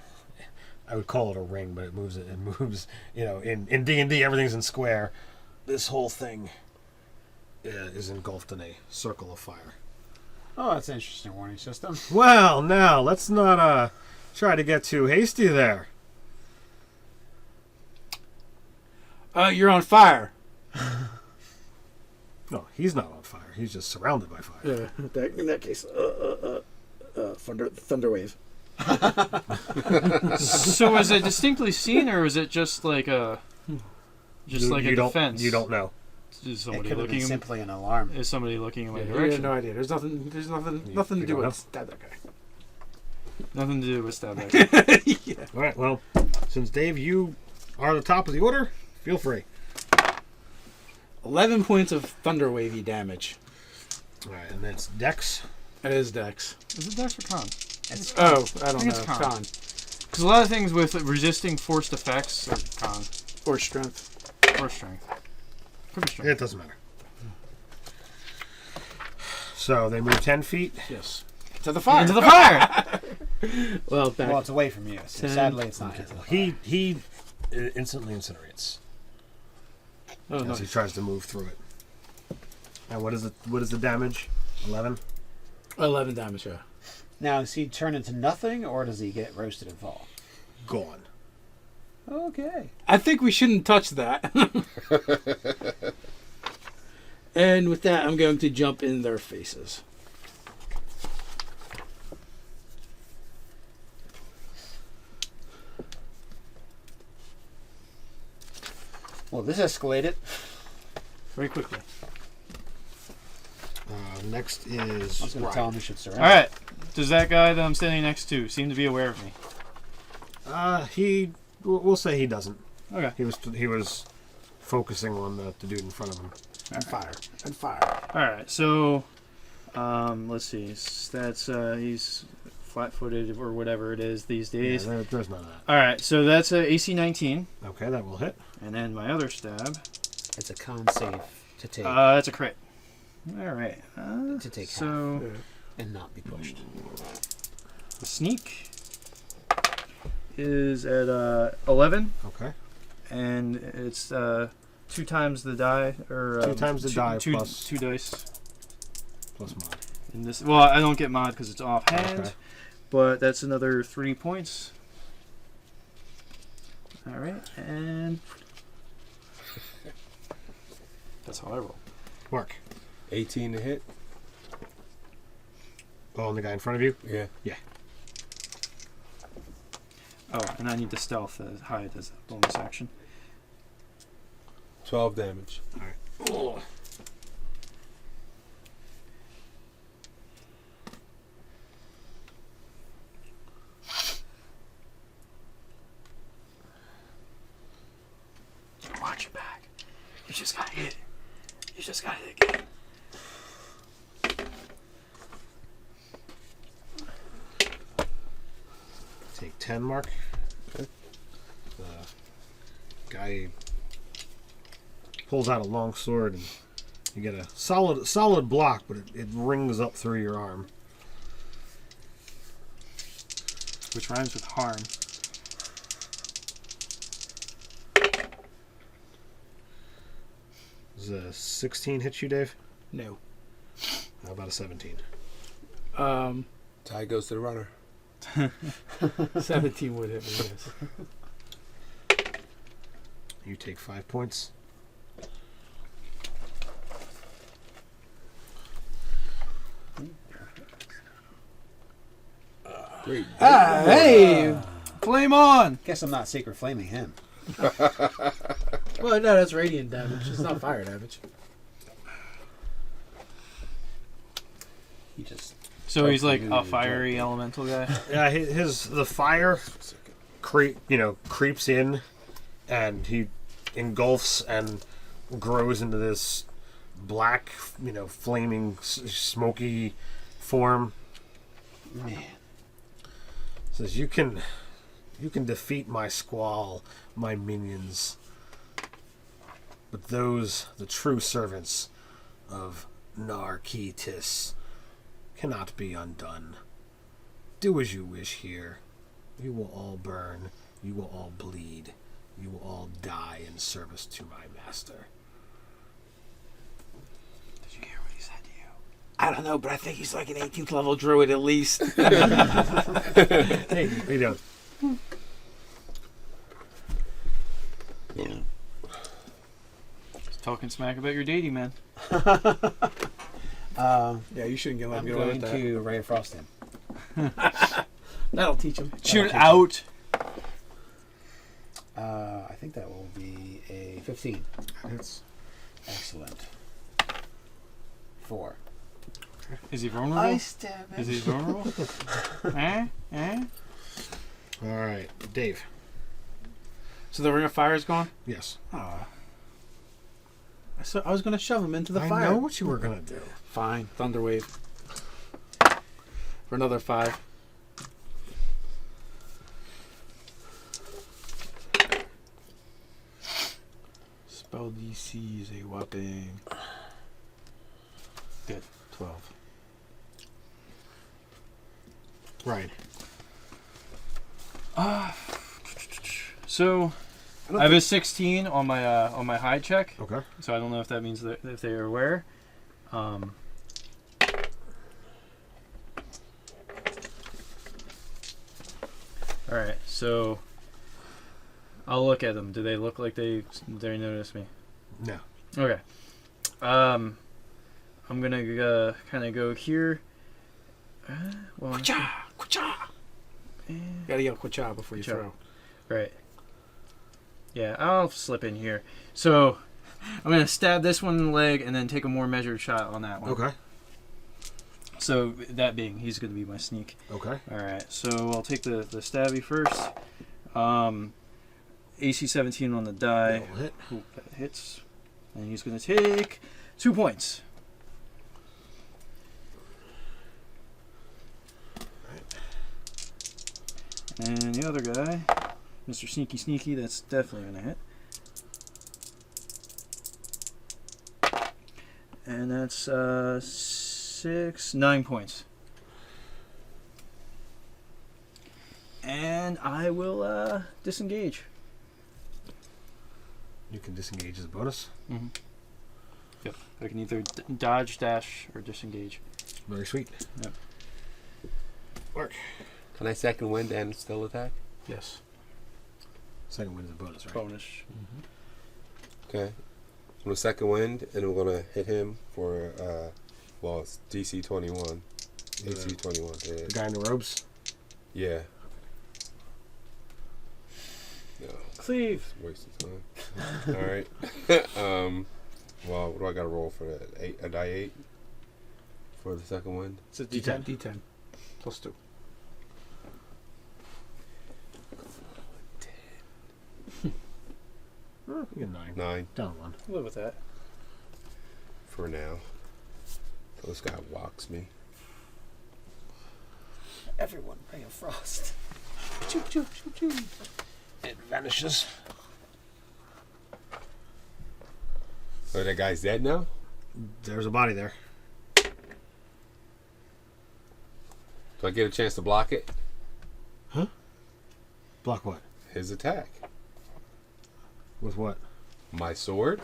I would call it a ring, but it moves. It moves. You know, in D&D, everything's in square. This whole thing is engulfed in a circle of fire. Oh, that's an interesting warning system. Well, now let's not try to get too hasty there. You're on fire. No, he's not on fire. He's just surrounded by fire. In that case, thunder wave. So is it distinctly seen, or is it just like a You don't- defense? You don't know. Is It somebody could have been looking? simply an alarm. Is somebody looking in my You have direction? no idea. There's nothing to you do don't with stab that guy. Nothing to do with stab back. All right. Well, since Dave, you are the top of the order, feel free. 11 points of thunder wavy damage. All right, and that's Dex. It is Dex. Is it Dex or Con? Oh, I don't think know. it's con. Con. Because a lot of things with resisting forced effects are Con Or strength. or Strength. Could be Strength. It doesn't matter. So they move 10 feet. Yes. To the fire. Into the fire. Well, back. Well, it's away from you. So 10. sadly, it's not. Into the fire. He instantly incinerates Oh, as he nice. tries to move through it. And what is the damage? 11. 11 damage, yeah. Now, does he turn into nothing, or does he get roasted and fall? Gone. Okay. I think we shouldn't touch that. And with that, I'm going to jump in their faces. Well, this escalated. Very quickly. Next is I was going to Ryan. tell him he should surrender. All right. Does that guy that I'm standing next to seem to be aware of me? We'll say he doesn't. Okay. He was focusing on the dude in front of him. And fire. And fire. All right. So, let's see. That's he's flat-footed or whatever it is these days. Yeah, there's none of that. All right. So that's a AC 19, Okay, that will hit. and then my other stab. It's a con save to take That's a crit. All right. to take So half and not be pushed. the sneak is at 11, Okay. and it's 2 times the die, or 2 times the die two, plus- 2 dice. Plus mod. In this, well, I don't get mod because it's offhand, Okay. but that's another 3 points. All right, and that's how I roll. Mark. 18 to hit. Oh, and the guy in front of you? Yeah. Oh, and I need to stealth hide as a bonus action. 12 damage. Oh. Watch your back. You just gotta hit it. You just gotta hit it again. Take 10, Mark. Okay. The guy pulls out a long sword, and you get a solid block, but it rings up through your arm. Which rhymes with harm. Does a 16 hit you, Dave? No. How about a 17? Tie goes to the runner. 17 would hit me, yes. You take 5 points. Great. Hey! Flame on! Guess I'm not sacred flaming him. Well, no, that's radiant damage. It's not fire damage. He just So he's like Ooh, a fiery elemental guy. Yeah, the fire creeps in, and he engulfs and grows into this black, flaming, smoky form. man. Says you can defeat my squall, my minions, but those, the true servants of Nerdarchy, cannot be undone. Do as you wish here. You will all burn. You will all bleed. You will all die in service to my master. Did you hear what he said to you? I don't know, but I think he's like an 18th level druid at least. Hey, how you doing? Just talking smack about your dating, man. Yeah, you shouldn't get let I'm me go with going that. to Ray of Frost him. That'll teach him. Shoot out. I think that will be a 15. It's Excellent. 4. Is he vulnerable? stab Is he vulnerable? Eh? all right, Dave. So the ring of fire is gone? Yes, Oh. So I was going to shove him into the I fire. know what you were gonna do. Fine. Thunderwave. For another 5. Spell DC is a whopping. Good. 12. Right. So I have a 16 on my high check. Okay. So I don't know if that means that if they are aware. All right, so I'll look at them. Do they look like they notice me? No. Okay. I'm gonna kind of go here. Well, Kwacha! Kwacha! Gotta yell Kwacha before you Kwacha. throw. right. Yeah, I'll slip in here. So I'm gonna stab this one in the leg and then take a more measured shot on that one. Okay. So that being, he's gonna be my sneak. Okay. All right. So I'll take the stabby first. AC 17 on the die. That'll hit. Ooh, that hits. And he's going to take 2 points. And the other guy, Mr. Sneaky Sneaky, that's definitely going to hit. And that's 9 points. And I will disengage. You can disengage as a bonus. Mm-hmm. Yep. I can either dodge, dash, or disengage. Very sweet. Yep. Work. Can I second wind and still attack? Yes. Second wind is a bonus, right? Bonus. Okay. I'm gonna second wind, and I'm gonna hit him for it's DC 21, AC 21. Yeah. The guy in the robes. Yeah. No, Cleave. waste of time. All right. Well, what do I got to roll for that? A die 8 for the second wind. It's a D10. D10. D10. Plus 2. You get 9. 9 Down 1. I'll live with that. for now. So this guy walks me. Everyone, Ray of Frost. Choo, choo, choo, choo. It vanishes. So that guy's dead now? There's a body there. Do I get a chance to block it? Block what? His attack. With what? My sword?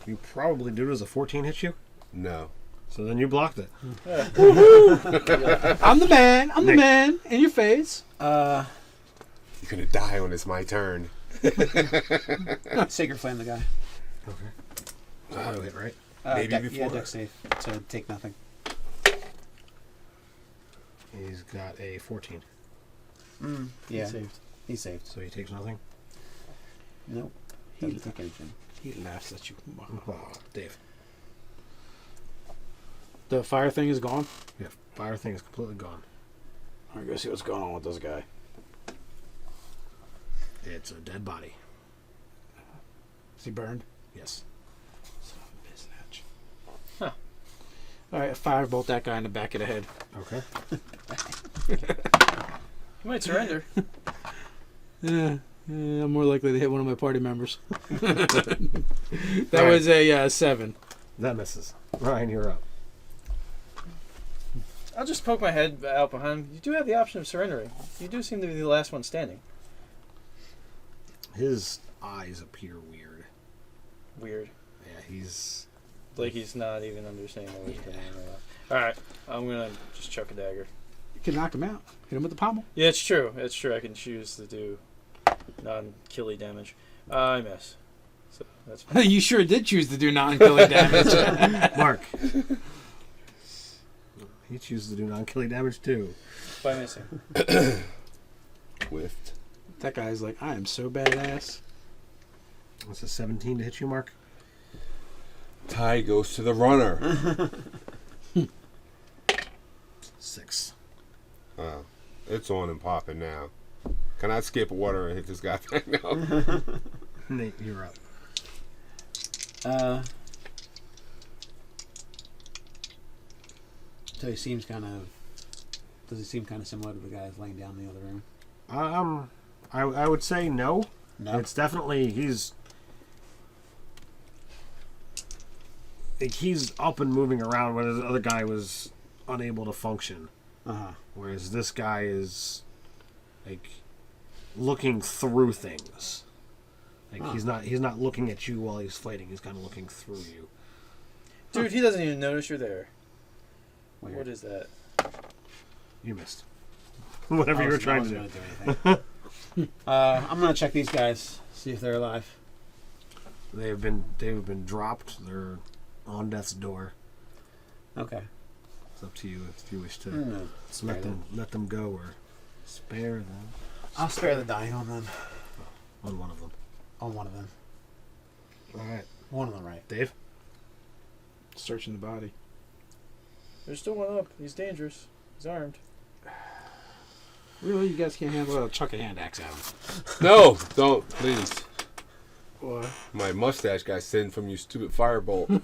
You probably do. Does a 14 hit you? No. So then you blocked it. I'm the man. I'm the Nick. man. In your face. You're gonna die when it's my turn. Sacred Flame the guy. Okay. Auto hit, right? Maybe Yeah, before. deck save. So take nothing. He's got a 14. Yeah, Saved. he's saved. So he takes nothing. Nope. Doesn't take anything. He laughs at you. Oh, Dave. The fire thing is gone. Yeah, fire thing is completely gone. I'm gonna go see what's going on with this guy. It's a dead body. Is he burned? Yes. Son of a bitch. Huh. All right, firebolt that guy in the back of the head. Okay. You might surrender. Yeah, I'm more likely to hit one of my party members. That All right. was a 7. That misses. Ryan, you're up. I'll just poke my head out behind him. You do have the option of surrendering. You do seem to be the last one standing. His eyes appear weird. Weird. Yeah, he's... Like he's not even understanding what's going on right now. Alright, I'm gonna just chuck a dagger. You can knock him out. Hit him with the pommel. Yeah, it's true. It's true. I can choose to do non-killy damage. I miss. So that's fine. You sure did choose to do non-killing damage. Mark. He chooses to do non-killing damage too. By missing. Whiffed. That guy's like, I am so badass. That's a 17 to hit you, Mark. Tie goes to the runner. 6. It's on and popping now. Can I skip water and hit this guy back now? Nate, you're up. So he seems kind of. Does he seem kind of similar to the guys laying down in the other room? I would say no. No. It's definitely he's up and moving around when the other guy was unable to function. Whereas this guy is like looking through things. Like he's not looking at you while he's fighting. He's kind of looking through you. Dude, he doesn't even notice you're there. Weird. What is that? You missed. Whatever you were trying to do. Anything. I'm gonna check these guys, see if they're alive. They've been dropped. They're on death's door. Okay. It's up to you if you wish to I'm gonna spare let them go or spare them I'll spare the dying on them. on one of them. On one of them. All right, One of them, right? Dave. Searching the body. There's still one up. He's dangerous. He's armed. Really? You guys can't handle it? I'll chuck a hand axe at him. No, don't, please. What? My mustache got sent from you stupid firebolt.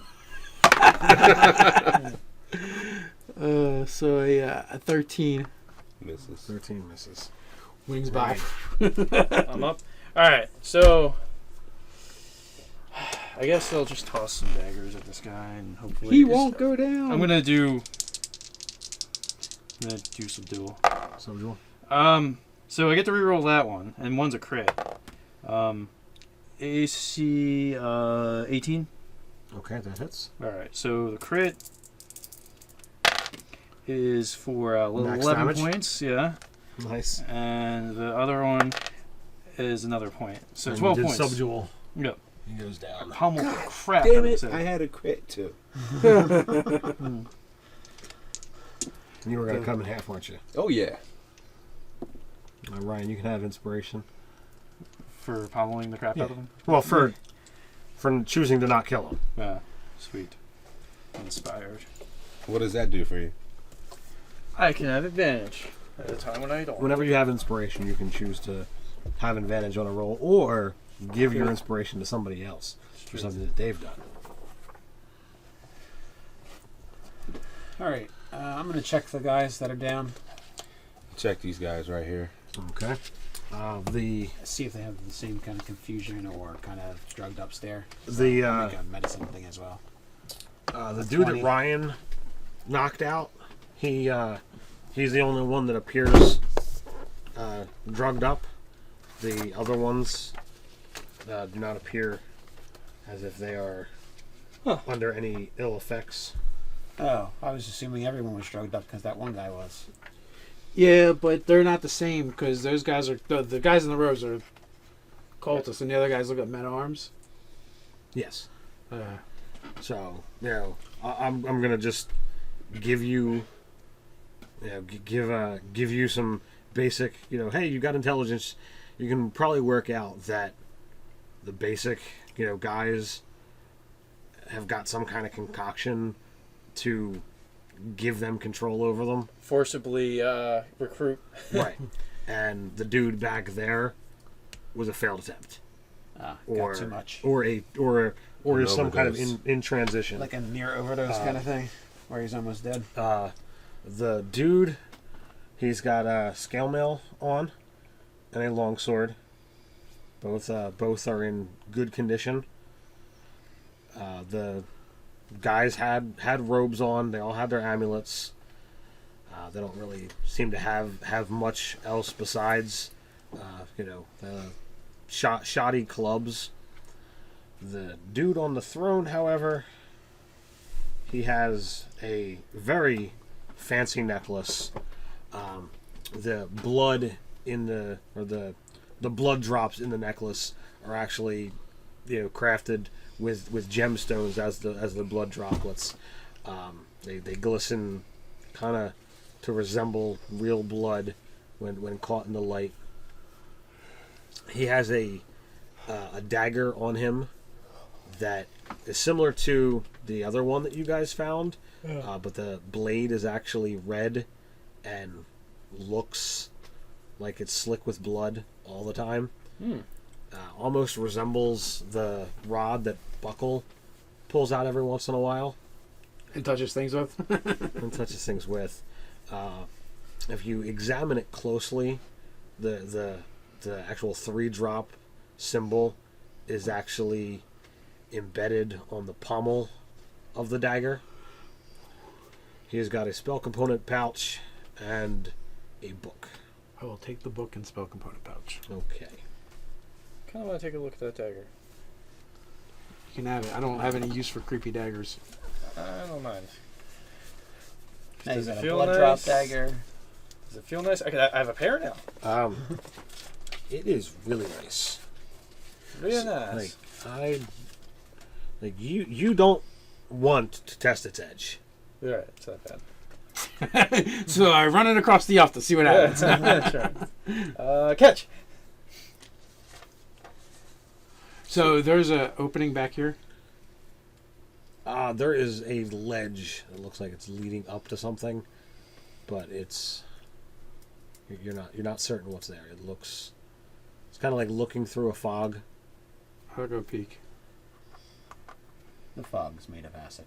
So a 13. Misses. 13 misses. Wings by. I'm up. Alright, so I guess I'll just toss some daggers at this guy and hopefully He won't go down. I'm gonna do some duel. Subdual. So I get to reroll that one, and one's a crit. AC 18. Okay, that hits. Alright, so the crit is for Max 11 damage? points, yeah. Nice. And the other one is another point. So And 12 you did points. Subdual. Yep. He goes down. Pummel the crap Damn out of it! his I head. had a crit too. You were gonna come in half, weren't you? Oh yeah. Ryan, you can have inspiration. For pummeling the crap out of him? Well, for choosing to not kill him. Yeah. Sweet. Inspired. What does that do for you? I can have advantage at a time when I don't. Whenever you have inspiration, you can choose to have advantage on a roll or give your inspiration to somebody else for something that they've done. Alright. I'm gonna check the guys that are down. Check these guys right here. Okay. See if they have the same kind of confusion or kind of drugged up stare. The I'll make a medicine thing as well. the dude 20. that Ryan knocked out, he's the only one that appears drugged up. The other ones do not appear as if they are under any ill effects. Oh, I was assuming everyone was drugged up because that one guy was. Yeah, but they're not the same because those guys are the guys in the rows are cultists, and the other guys look like men at arms. Yes. So, I'm gonna just give you, give you some basic, hey, you got intelligence. You can probably work out that basic, guys have got some kind of concoction to give them control over them. Forcibly recruit. Right. And the dude back there was a failed attempt. Got too much. Or An some kind of overdose. in transition. Like a near overdose kind of thing, where he's almost dead. The dude, he's got a scale mail on and a longsword. Both are in good condition. The guys had robes on. They all had their amulets. They don't really seem to have much else besides, shoddy clubs. The dude on the throne, however, he has a very fancy necklace. The blood the blood drops in the necklace are actually, crafted with gemstones as the blood droplets. They glisten, kind of to resemble real blood when caught in the light. He has a dagger on him that is similar to the other one that you guys found, but the blade is actually red and looks like it's slick with blood all the time. Almost resembles the rod that Buckle pulls out every once in a while And touches things with. If you examine it closely, the actual 3-drop symbol is actually embedded on the pommel of the dagger. He has got a spell component pouch and a book. I will take the book and spell component pouch. Okay. Kind of want to take a look at that dagger. You can have it. I don't have any use for creepy daggers. I don't mind. Now Does he's it got a feel blood nice? drop dagger. Does it feel nice? I have a pair now. It is really nice. Really nice. You don't want to test its edge. All right, it's not bad. So I run it across the off to see what happens. That's right. Catch. So there's a opening back here. There is a ledge that looks like it's leading up to something, but you're not certain what's there. It's kind of like looking through a fog. I'll go peek. The fog's made of acid.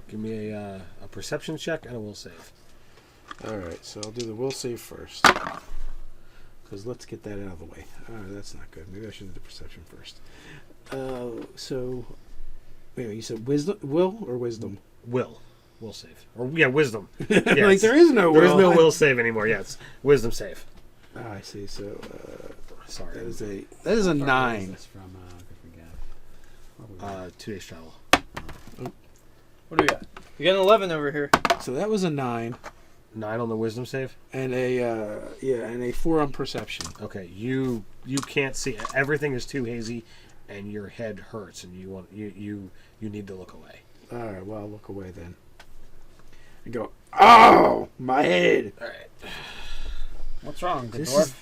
Give me a perception check and a will save. Alright, so I'll do the will save first. Because let's get that out of the way. Alright, that's not good. Maybe I should do the perception first. So, wait, you said will or wisdom? Will save. Wisdom. Like Yes. there is no will. There is no will save anymore. Yes, wisdom save. I see. So, Sorry. that is a 9. This from Griffin 2 days travel. What do we got? We got an 11 over here. So that was a 9 9 on the wisdom save. and a 4 on perception. Okay, you can't see. Everything is too hazy, and your head hurts, and you need to look away. All right, well I'll look away then. And go. Oh, my head! All right. What's wrong, good This dwarf? is-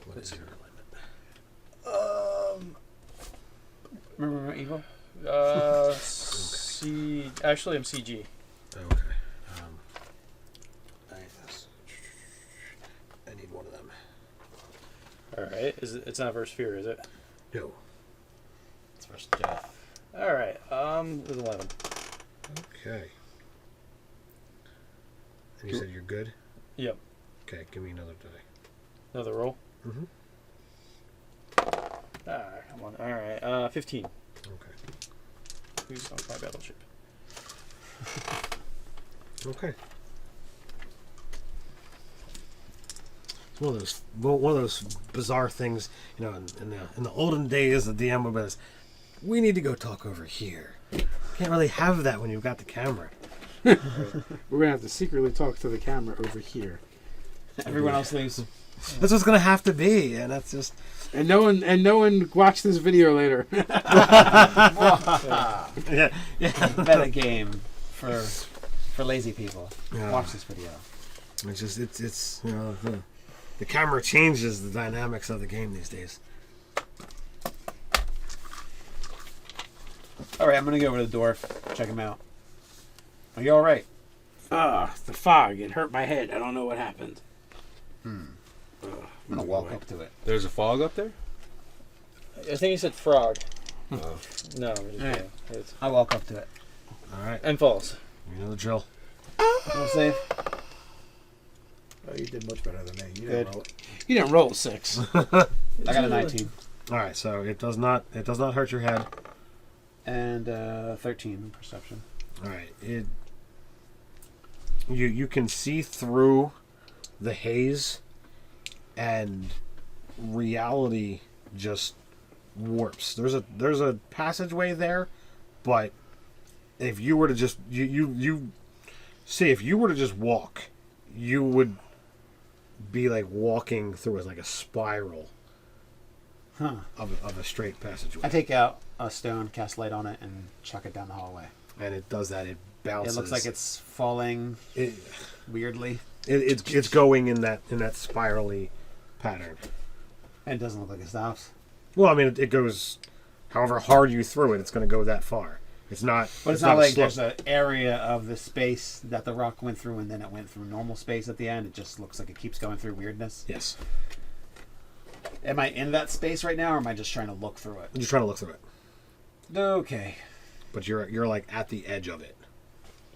What is your limit? Remember evil? C. Actually, I'm CG. Okay. I need one of them. All right. It's not verse fear, is it? No. It's first death. All right. With 11. Okay. And you said you're good? Yep. Okay, give me another die. Another roll. Mm-hmm. Come on. All right. 15. Okay. Who's on my battleship? Okay. It's one of those bizarre things, in the olden days, the DM would be, we need to go talk over here. Can't really have that when you've got the camera. We're gonna have to secretly talk to the camera over here, Everyone else leaves. That's what's gonna have to be, and that's just. and no one watch this video later. Yeah. Meta game for lazy people. Yeah. Watch this video. It's just it's the camera changes the dynamics of the game these days. All right, I'm gonna go over to the dwarf, check him out. Are you all right? The fog. It hurt my head. I don't know what happened. I'm gonna walk up to it. There's a fog up there? I think he said frog. Oh. No, Alright. it's I walk up to it. All right, and falls. you know the drill. Roll save. Oh, you did much better than me. You Good. didn't roll. You didn't roll a 6. I got a 19 All right, so it does not hurt your head. and 13 in perception. All right, you can see through the haze, and reality just warps. There's a passageway there, but if you were to just you see, if you were to just walk, you would be like walking through like a spiral of a straight passageway. I take out a stone, cast light on it, and chuck it down the hallway. And it does that. It bounces. It looks like it's falling It, weirdly. it's going in that spirally pattern. And it doesn't look like it stops. Well, I mean, it goes however hard you throw it. It's going to go that far. It's not. But it's not like a there's slope. an area of the space that the rock went through and then it went through normal space at the end. It just looks like it keeps going through weirdness. Yes. Am I in that space right now, or am I just trying to look through it? You're trying to look through it, Okay. but you're like at the edge of it.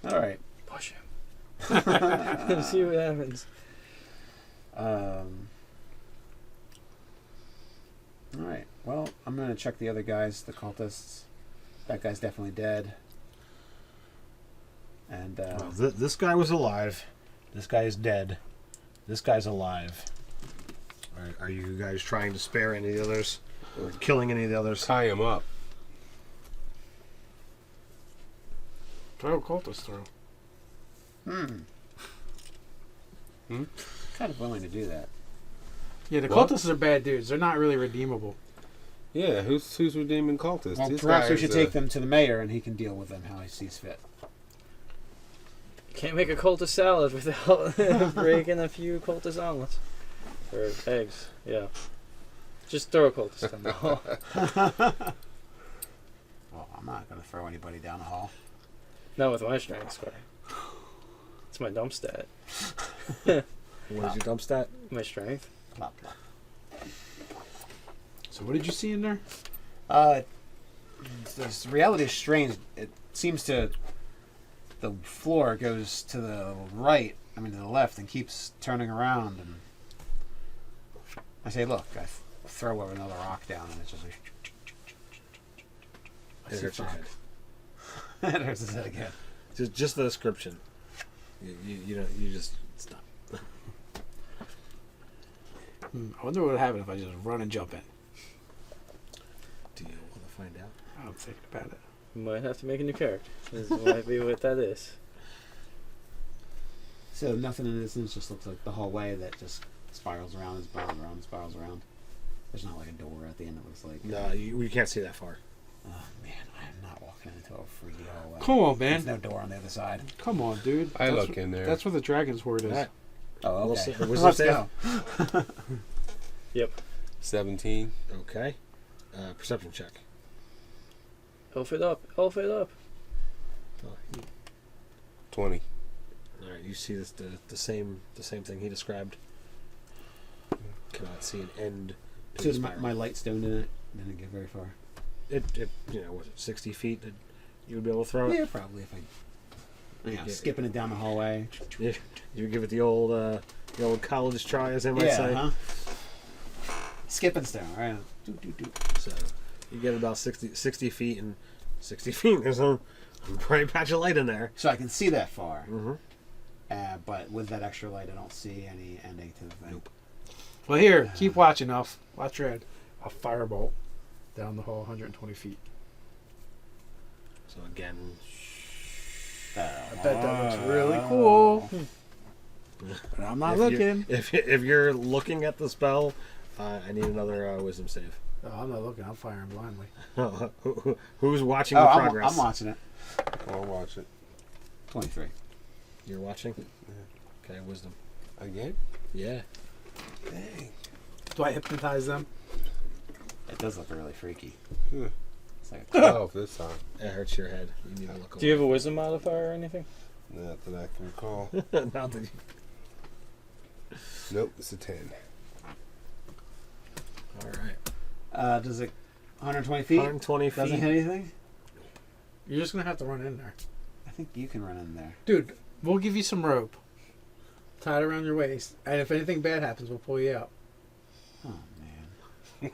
All right. Push him. See what happens. All right. Well, I'm going to check the other guys, the cultists. That guy's definitely dead. And Well, this guy was alive. This guy is dead. This guy's alive. Are you guys trying to spare any of the others, or killing any of the others? Tie him up. Throw cultists through. kind of willing to do that. Yeah, the What? cultists are bad dudes. They're not really redeemable. Yeah, who's redeeming cultists? Well, These perhaps we guys, should take them to the mayor and he can deal with them how he sees fit. Can't make a cultist salad without breaking a few cultist omelets. Or eggs, yeah. Just throw a cultist in the hall. Well, I'm not going to throw anybody down the hall. Not with my strength score. It's my dump stat. What is your dump stat? My strength. Blah, blah. So what did you see in there? This reality is strange. It seems to... The floor goes to the right, to the left, and keeps turning around. And I say, look, I throw another rock down, and it's just like... It hurts your head. It hurts his head again. Just the description. You just stop. I wonder what would happen if I just run and jump in. Do you want to find out? I'm thinking about it. Might have to make a new character. This might be what that is. So nothing in this instance, just looks like the hallway that just spirals around and spirals around and spirals around. There's not like a door at the end, it looks like. No, you can't see that far. Oh, man, I am not walking into a freaky hallway. Come on, man. There's no door on the other side. Come on, dude. I That's look in there. That's where the dragon's word is. Alright. Oh, okay. Wisdom Let's save? go. Yep. 17. Okay. Perception check. Elf it up. Elf it up. 20. All right, you see this the same thing he described. Cannot see an end. To So the my, spiral. my light stone didn't get very far. It was it 60 feet that you would be able to throw it? Yeah, probably if I... skipping it down the hallway. Yeah. You give it the old college try, as they might say. huh? Skipping stone, right? So you get about 60 feet, and 60 feet there's a bright patch of light in there. So I can see that far. Mm-hmm. But with that extra light, I don't see any ending to the thing. Nope. Well, here, keep watching, Elf. Watch your head. A firebolt down the hall 120 feet. So again, I bet that looks really cool. But I'm not looking. If you're looking at the spell, I need another wisdom save. Oh, I'm not looking. I'm firing blindly. Who's watching the progress? I'm watching it. I'll watch it. 23. You're watching? Okay, wisdom. Again? Yeah. Dang. Do I hypnotize them? It does look really freaky. Hmm. It's like 12 this time. It hurts your head. You need to look away. Do you have a wisdom modifier or anything? Not that I can recall. Not that you... Nope, it's a 10. All right. does it 120 feet? 120 feet. Doesn't hit anything? You're just gonna have to run in there, I think you can run in there. dude. We'll give you some rope, tie it around your waist, and if anything bad happens, we'll pull you out. Oh man.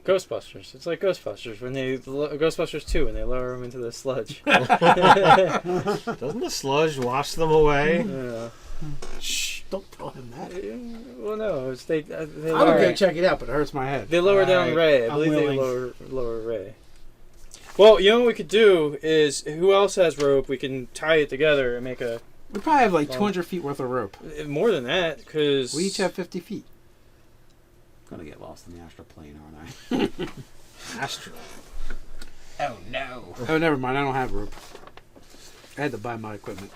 Ghostbusters. It's like Ghostbusters when they Ghostbusters 2 when they lower them into the sludge. Doesn't the sludge wash them away? Yeah. Shh! Don't tell him that. Well, no, it's they I would lower, go check it out, but it hurts my head. they lower down Alright, Ray. I I'm believe they willing. lower Ray. Well, you know what we could do is, who else has rope? We can tie it together and make a We probably have like 200 feet worth of rope. more than that because We each have 50 feet. I'm gonna get lost in the astral plane, aren't I? Astral. Oh no. Oh, never mind. I don't have rope. I had to buy my equipment.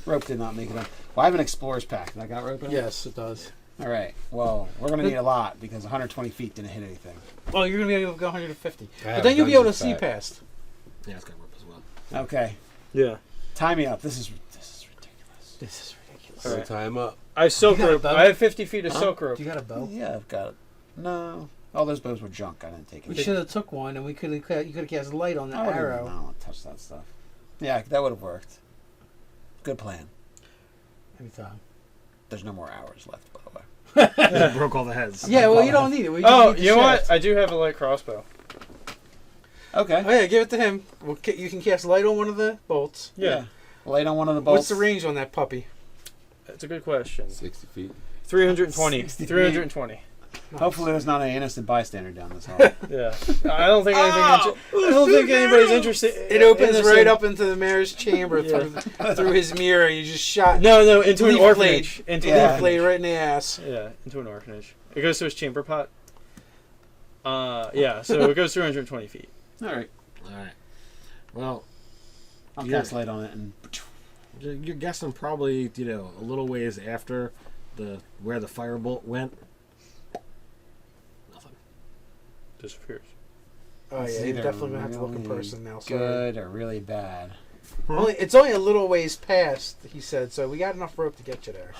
Rope did not make it up. Well, I have an explorer's pack. That got rope in it? Yes, it does. All right. Well, we're gonna need a lot because 120 feet didn't hit anything. Well, you're gonna be able to go 150, I but have then you'll be able to dungeons see back. past. Yeah, it's got rope as well. Okay. yeah. Tie me up. This is ridiculous. This is ridiculous. All So right. tie him up. I have silk You got a rope. bow? I have 50 feet of silk rope. Do you got a bow? Yeah, I've got it. No. All those bows were junk. I didn't take We it. should have took one, and we could have. You could have cast light on the I arrow. don't want to touch that stuff. Yeah, that would have worked. Good plan. Anytime. There's no more hours left, by the way. You broke all the heads. Yeah, well, you don't need it. We just Oh, need the you know what? shaft. I do have a light crossbow. Okay. Oh yeah, give it to him. You can cast light on one of the bolts. Yeah. Light on one of the bolts. What's the range on that puppy? That's a good question. 60 feet. 320. 60 feet. 320. Hopefully, there's not an innocent bystander down this hall. Yeah. I don't think anything. I don't think anybody's interested. It opens innocent- right up into the mayor's chamber Yeah. through his mirror. You just shot. No, into an Leaf orphanage. Into an Yeah. Leaf orphanage. blade right in the ass. Yeah, into an orphanage. It goes to his chamber pot. Yeah, so it goes 320 feet. All right. All right. Well, I'll Yeah. cast light on it and. you're guessing probably, a little ways after where the firebolt went. Nothing. Disappears. Oh It's yeah, you're either definitely gonna have to look in really person now. Sorry. Good or really bad. It's only a little ways past, he said. So we got enough rope to get you there.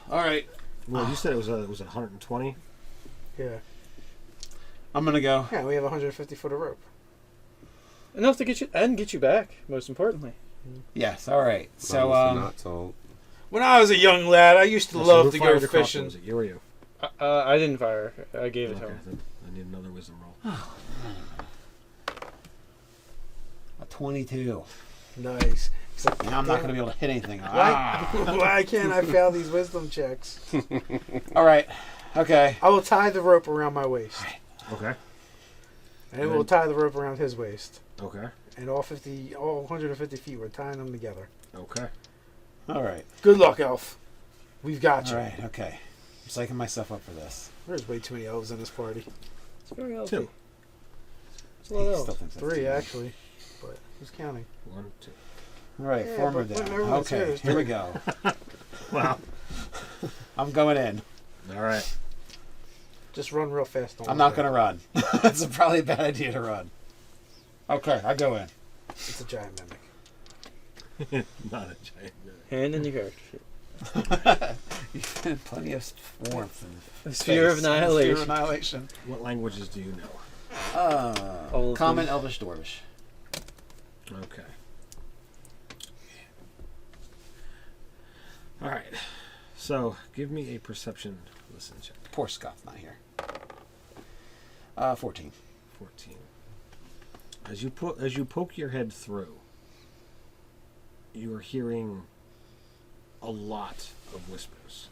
All right. Well, you said it was 120. Yeah. I'm gonna go. Yeah, we have 150 foot of rope. Enough to get you back, most importantly. Yes. All right. So not told. When I was a young lad, I used to So love who to fired go the crossbow? fishing. Was it you or you? I didn't fire. I gave it to Okay, him. then I need another wisdom roll. a 22. Nice. He's like, Now I'm not "Damn, gonna be able to hit anything. Why, Ah. why can't I fail these wisdom checks? All right. Okay. I will tie the rope around my waist. Okay. And we'll tie the rope around his waist. Okay. And all 150 feet, we're tying them together. Okay. All right. Good luck, Elf. We've got All you. right. Okay. I'm psyching myself up for this. There's way too many elves in this party. It's very healthy. 2. It's a lot of He elves. still thinks that's 3, too many. actually. But who's counting? 1, 2. All right. Yeah, Former but down. everyone's Okay. here. Here we go. Wow. I'm going in. All right. Just run real fast. I'm not gonna run. That's probably a bad idea to run. Okay. I go in. It's a giant mimic. Not a giant. Hand in your character sheet. You've had plenty of warmth and Sphere of space. annihilation. Sphere of annihilation. What languages do you know? All of Common, them. Elvish, Dwarvish. Okay. All right. So, give me a perception listen check. Poor Scott's not here. 14. 14. As you poke your head through, you are hearing a lot of whispers.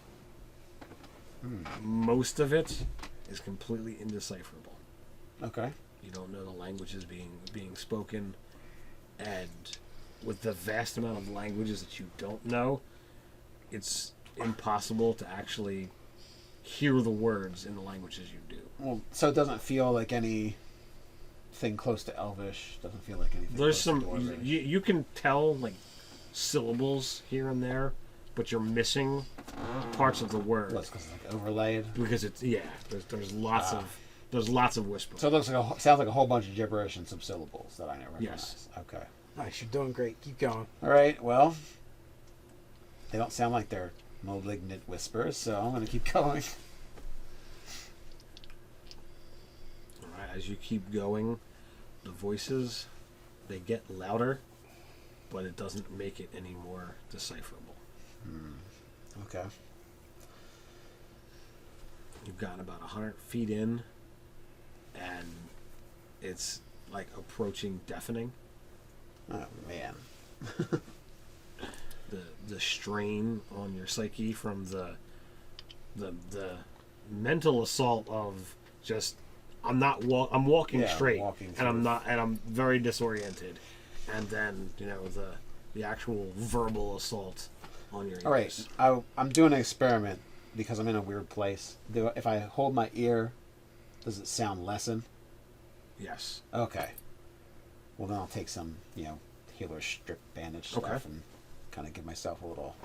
Most of it is completely indecipherable. Okay. You don't know the languages being spoken, and with the vast amount of languages that you don't know, it's impossible to actually hear the words in the languages you do. Well, so it doesn't feel like anything close to Elvish. Doesn't feel like anything. There's close to some Dwarvish. you can tell like syllables here and there, but you're missing parts of the word Well, it's 'cause it's like overlaid. because it's There's lots of whispering. So it looks like sounds like a whole bunch of gibberish and some syllables that I don't recognize. Yes. Okay. Nice, you're doing great. Keep going. All right. Well, they don't sound like they're malignant whispers, so I'm going to keep going. All right, as you keep going, the voices they get louder, but it doesn't make it any more decipherable. Okay. You've gotten about 100 feet in, and it's like approaching deafening. Oh man. The strain on your psyche from the mental assault of just I'm walking Yeah, straight walking and through. I'm very disoriented, and then the actual verbal assault on your ears. All right. I'm doing an experiment because I'm in a weird place. If I hold my ear, does it sound lessen? Yes. Okay. Well, then I'll take some, healer strip bandage stuff Okay. and kind of give myself a little.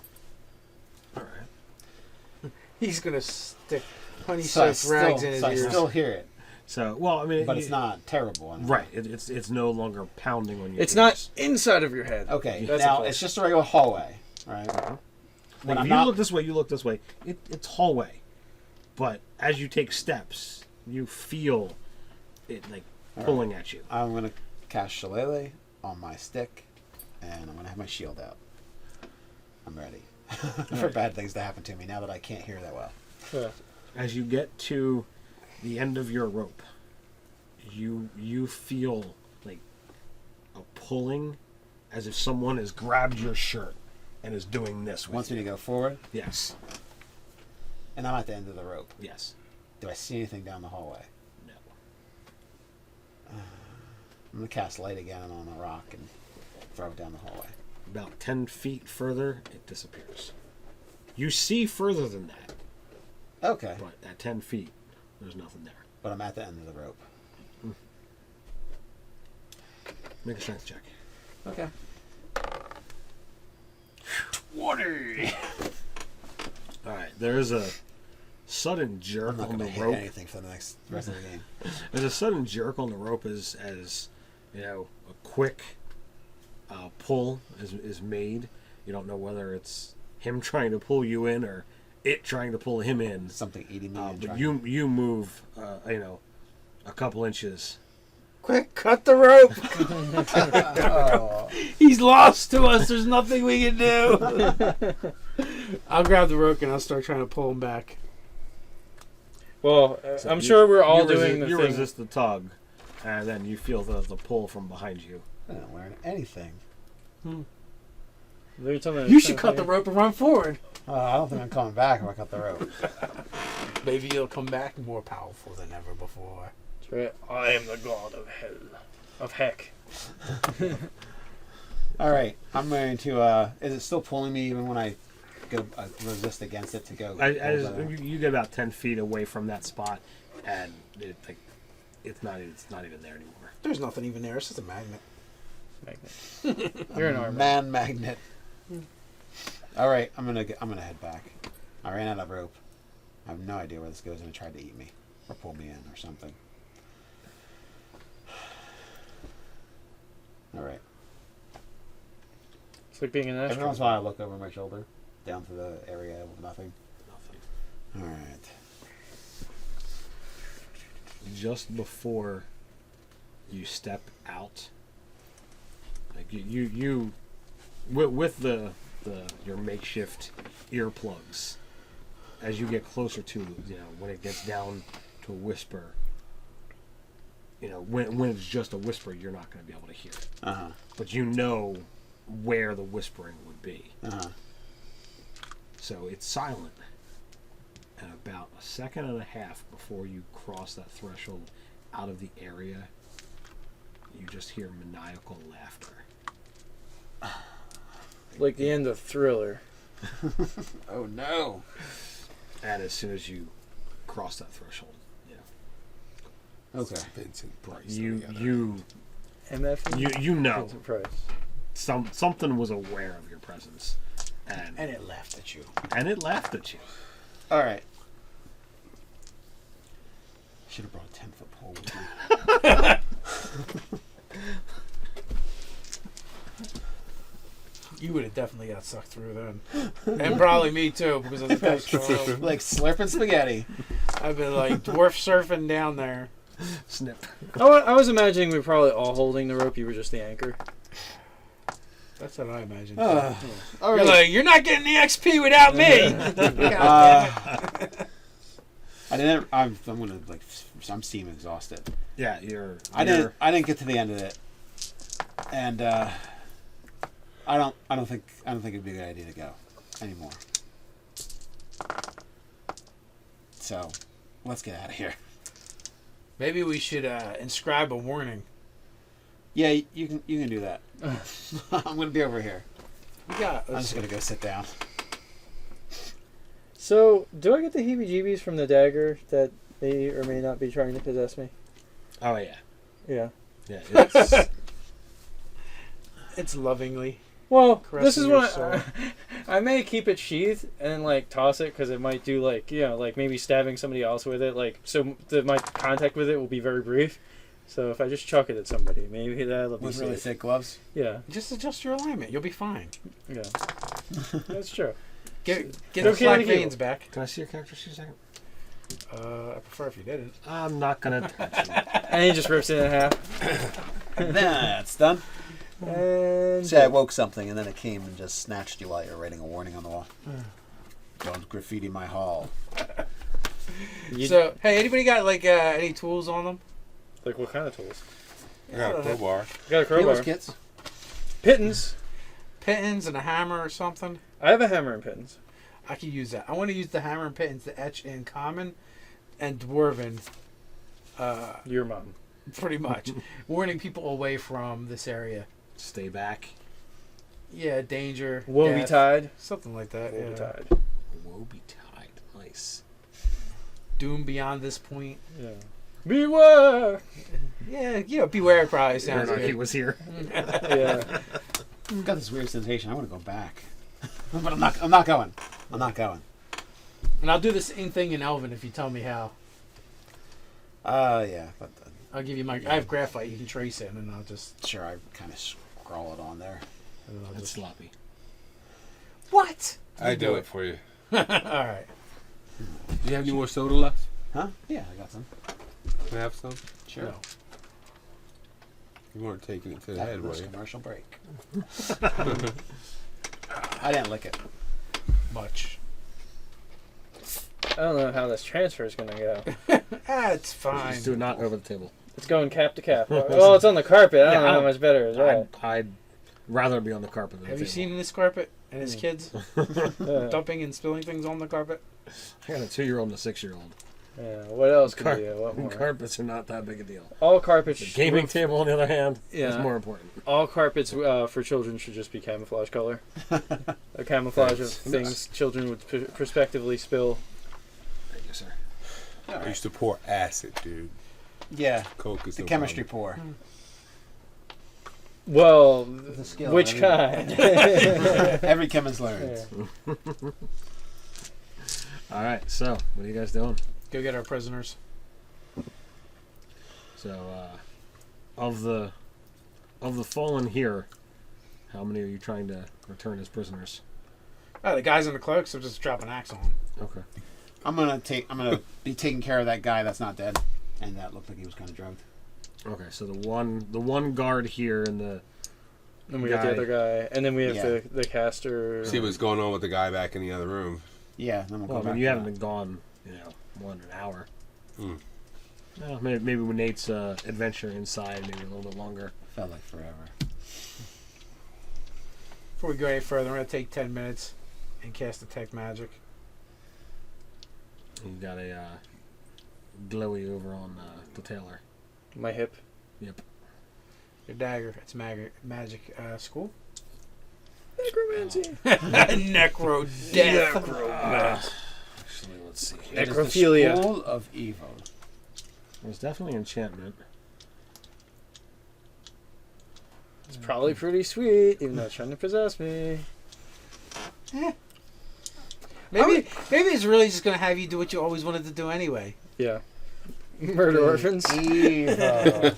All right. He's gonna stick honey So I soaked rags in his I ears. still hear it, So well, I mean, but it's not terrible. Anymore. right. It's no longer pounding on your. It's ears. not inside of your head. Okay. That's a Now plus. it's just a regular hallway, right? Uh-huh. When Like, I'm if you not. look this way, you look this way. It's hallway, but as you take steps, you feel it like All pulling at you. I'm gonna cast Shillelagh on my stick, and I'm gonna have my shield out. I'm ready for bad things to happen to me now that I can't hear that well. Yeah. As you get to the end of your rope, you feel like a pulling, as if someone has grabbed your shirt and is doing this with Wants you. me to go forward, Yes. and I'm at the end of the rope. Yes. Do I see anything down the hallway? No. I'm gonna cast light again on a rock and throw it down the hallway. About 10 feet further, it disappears. You see further than that, Okay, but at 10 feet, there's nothing there. but I'm at the end of the rope. Make a strength check. Okay. 20! Alright, there is a sudden I'm jerk not on gonna the hit rope. anything for the rest of the game. There's a sudden jerk on the rope as a quick pull is made. You don't know whether it's him trying to pull you in or it trying to pull him in. Something eating me. and But trying you move a couple inches. Quick, cut the rope. Oh. He's lost to us. There's nothing we can do. I'll grab the rope and I'll start trying to pull him back. Well, So I'm you- sure we're all you doing resist, the you thing. resist the tug, and then you feel the pull from behind you. I'm not wearing anything. There's something You should cut the rope and run forward. I don't think I'm coming back if I cut the rope. Maybe you'll come back more powerful than ever before. That's right. I am the god of hell. Of heck. All right, I'm going to. Is it still pulling me even when I go resist against it to go? As pull the- you get about 10 feet away from that spot, and it's not even there anymore. There's nothing even there. It's just a magnet. You're an armor. Man magnet. All right, I'm gonna head back. I ran out of rope. I have no idea where this goes, and it tried to eat me or pull me in or something. All right. It's like being an Every once in a astronaut. while, I look over my shoulder, down to the area with nothing. Nothing. All right. Just before you step out, like you with your makeshift earplugs, as you get closer to when it gets down to a whisper, when it's just a whisper, you're not going to be able to hear it, but you know where the whispering would be. So it's silent. And about a second and a half before you cross that threshold out of the area, you just hear maniacal laughter. Like the end of Thriller. Oh no! And as soon as you cross that threshold, Okay. Vincent Price. you MF? know Vincent Price. something was aware of your presence, And it laughed at you. And it laughed at you. All right. Should have brought a 10-foot pole with me. You would have definitely got sucked through then. And probably me too, because of the dice roll. Like slurping spaghetti. I've been like dwarf surfing down there. Snip. I was imagining we were probably all holding the rope. You were just the anchor. That's what I imagined. All You're right. like, you're not getting the XP without me. I didn't. I'm gonna like. I'm steam exhausted. Yeah, you're. I didn't get to the end of it, and I don't think it'd be a good idea to go anymore. So, let's get out of here. Maybe we should inscribe a warning. Yeah, you can do that. I'm gonna be over here. We got. I'm just gonna go sit down. So, do I get the heebie-jeebies from the dagger that may or may not be trying to possess me? Oh yeah. Yeah. Yeah. It's, It's lovingly. Well, Caressing this is your what soul. I may keep it sheathed and then like toss it because it might do like like maybe stabbing somebody else with it. Like so, my contact with it will be very brief. So if I just chuck it at somebody, maybe that'll be With really safe. thick gloves. Yeah, Just adjust your alignment. You'll be fine. yeah, that's true. Get Go the slack Candy Gable. veins back. can I see your character sheet a second? I prefer if you didn't. I'm not gonna touch you. And he just rips it in half. That's done. And See, I woke something, and then it came and just snatched you while you were writing a warning on the wall. Don't graffiti my hall. So, hey, anybody got like any tools on them? like what kind of tools? I got a crowbar. Got a crowbar. Healers kits. Pittance. Pittons and a hammer or something? I have a hammer and pittance. I could use that. I want to use the hammer and pittons to etch in common and dwarven. Your mom. Pretty much. Warning people away from this area. Stay back. Yeah, danger. Woe death, betide. something like that. Woe Yeah. betide. Woe betide. Nice. Doom beyond this point. Yeah. Beware. Yeah, beware probably sounds Nerdarchy good. was here. Yeah. I've got this weird sensation. I want to go back, but I'm not going. I'm not going. And I'll do the same thing in Elven if you tell me how. Yeah, but I'll give you my. I have graphite. You can trace it, and I'll just. sure, I kind of scrawl it on there. And then I'll That's just sloppy. what? I do it for you. All right. Do you have any more soda left? Huh? Yeah, I got some. Can I have some? Sure. No. You weren't taking it to the That head, were was you? commercial break. I didn't lick it. Much. I don't know how this transfer is going to go. It's fine. Just do it not over the table. It's going cap to cap. Well, it's on the carpet. I don't know how much better is that. I'd rather be on the carpet than Have the you table. seen this carpet and his kids Yeah. dumping and spilling things on the carpet? I got a 2-year-old and a 6-year-old. Yeah. What else could be? What more? Carpets are not that big a deal. All carpets. The gaming table, on the other hand, is Yeah. more important. All carpets for children should just be camouflage color. A camouflage of things children would prospectively spill. Thank you, sir. I used to pour acid, dude. Yeah, Coke is the no chemistry problem. pour. Well, The skill. which Every- kind? Every chemist learns. Yeah. All right, so what are you guys doing? Go get our prisoners. So, of the fallen here, how many are you trying to return as prisoners? Oh, the guys in the cloaks are just dropping axe on them. Okay. I'm gonna be taking care of that guy that's not dead, and that looked like he was kind of drugged. Okay, so the one guard here and the And we got the guy. other guy, and then we have Yeah. the caster. See what's going on with the guy back in the other room. Yeah, then we'll Well, go I back. mean, you to haven't that. been gone, more than an hour. Hmm. Well, maybe with Nate's adventure inside, maybe a little bit longer. Felt like forever. Before we go any further, I'm going to take 10 minutes and cast Detect Magic. You got a glowy over on the tailor. My hip. Yep. Your dagger. It's magic school. Necromancy. Necro death. Actually, let's see. It is the Necrophilia. School of Evil. There's definitely enchantment. It's probably pretty sweet, even though it's trying to possess me. Maybe it's really just gonna have you do what you always wanted to do anyway. Yeah. Murder orphans. Evil.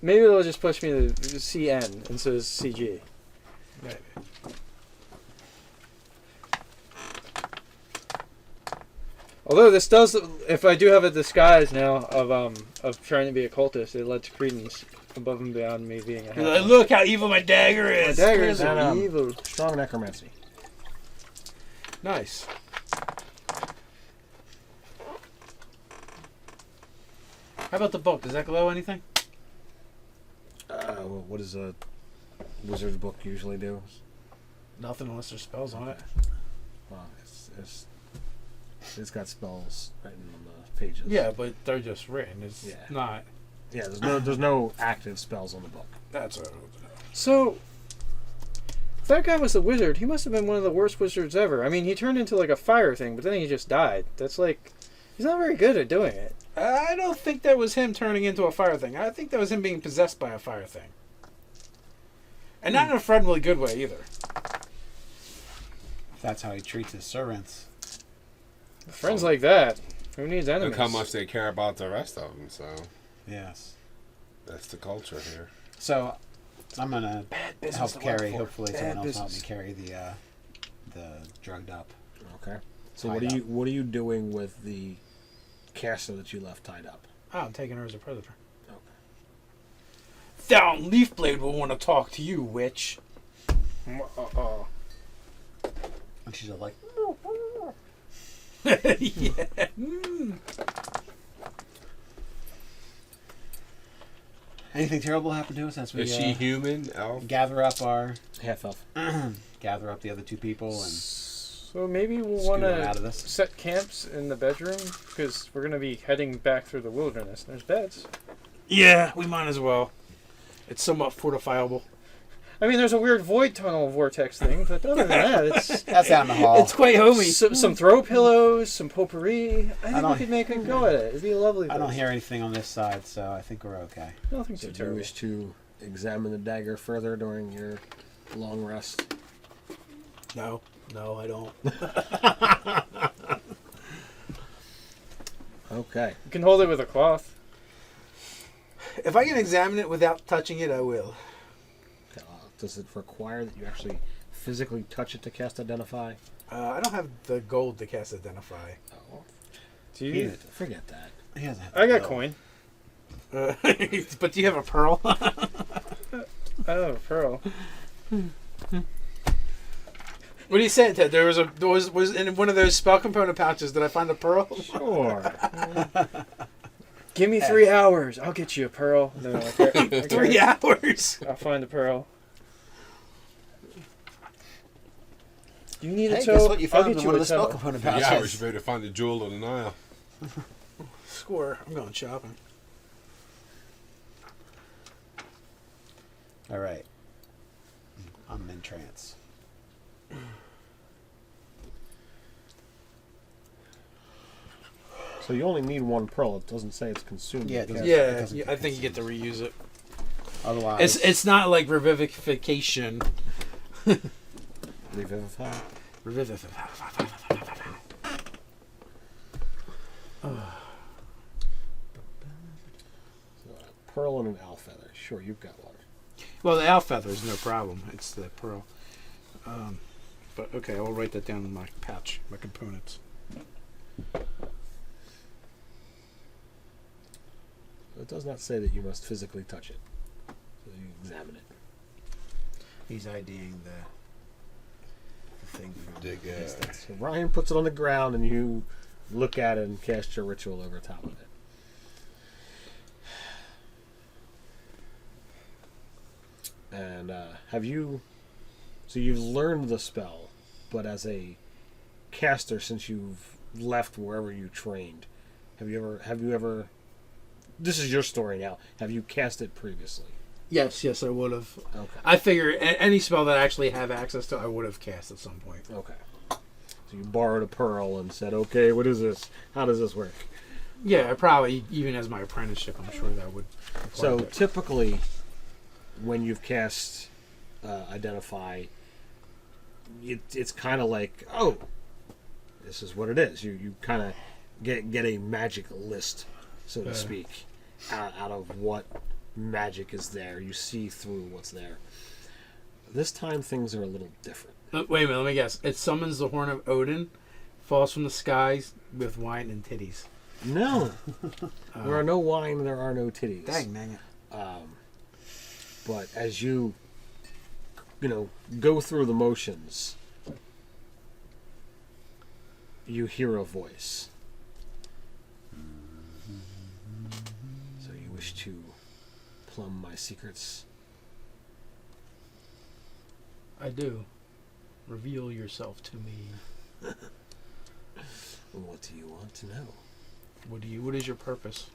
Maybe they'll just push me to CN instead of CG. Maybe. Although this does, if I do have a disguise now of trying to be a cultist, it lets credence above and beyond me being a half. Look how evil my dagger My is. daggers And, are evil. Strong necromancy. Nice. How about the book? Does that glow anything? What does a wizard's book usually do? Nothing unless there's spells on it. Well, it's got spells written on the pages. Yeah, but they're just written. It's Yeah. not. Yeah, there's no active spells on the book. That's what. So, if that guy was the wizard, he must have been one of the worst wizards ever. I mean, he turned into like a fire thing, but then he just died. That's like, he's not very good at doing it. I don't think that was him turning into a fire thing. I think that was him being possessed by a fire thing. And not in a friendly good way either. That's how he treats his servants. Friends like that, who needs enemies? Look how much they care about the rest of them. So Yes. that's the culture here. So I'm gonna business help to work carry. for. Hopefully, Bad someone else help me business. carry the drugged up. Okay. So Tied up. what are you doing with the caster that you left tied up? Oh, I'm taking her as a predator. Okay. Thou Leafblade will want to talk to you, witch. And she's like, Yeah. anything terrible happened to us as we Is she human, elf? gather up our Half elf. gather up the other two people and So maybe we'll scoot want them out to of this? set camps in the bedroom because we're going to be heading back through the wilderness. There's beds. Yeah, we might as well. It's somewhat fortifiable. I mean, there's a weird void tunnel vortex thing, but other than that, it's That's out in the hall. It's quite homey. some throw pillows, some potpourri. I think don't- we could make a go at it. It'd be a lovely. I don't place. hear anything on this side, so I think we're okay. I don't think So so do you terrible. wish to examine the dagger further during your long rest? No, I don't. Okay. You can hold it with a cloth. If I can examine it without touching it, I will. Does it require that you actually physically touch it to cast Identify? I don't have the gold to cast Identify. Oh, Do you? forget that. He doesn't have I got to coin. But do you have a pearl? Oh, pearl. What do you say, Ted? There was in one of those spell component pouches. Did I find a pearl? Sure. Give me 3 hours. I'll get you a pearl. No, I can't. 3 hours. I'll find a pearl. You need a Hey, toe? guess what? You I'll found get one you of a the spell toe. component Yeah, we pouches. should be able to find the jewel of the Nile. Score. I'm going shopping. All right. I'm in trance. So you only need one pearl. It doesn't say it's consumed. Yeah, it doesn't- Yeah, doesn't I think you get to reuse it. Otherwise, It's not like revivification. Revivify. Pearl and an owl feather. Sure, you've got one. Well, the owl feather is no problem. It's the pearl. But okay, I'll write that down in my pouch, my components. It does not say that you must physically touch it. So you examine it. he's IDing the thing from Dig, distance. So Ryan puts it on the ground and you look at it and cast your ritual over top of it. And have you... So you've learned the spell, but as a caster, since you've left wherever you trained, have you ever... This is your story now. Have you cast it previously? Yes, I would have. Okay. I figure any spell that I actually have access to, I would have cast at some point. Okay. So you borrowed a pearl and said, okay, what is this? How does this work? Yeah, probably even as my apprenticeship, I'm sure that would. apply So to it. typically, when you've cast Identify, it's kind of like, oh, this is what it is. You kind of get a magic list, so to speak, out of what magic is there. You see through what's there. This time things are a little different. Wait a minute, let me guess. It summons the horn of Odin, falls from the skies with wine and titties. No. There are no wine, there are no titties. Dang it. But as you go through the motions, you hear a voice. So you wish to plumb my secrets? I do. Reveal yourself to me. What do you want to know? What is your purpose?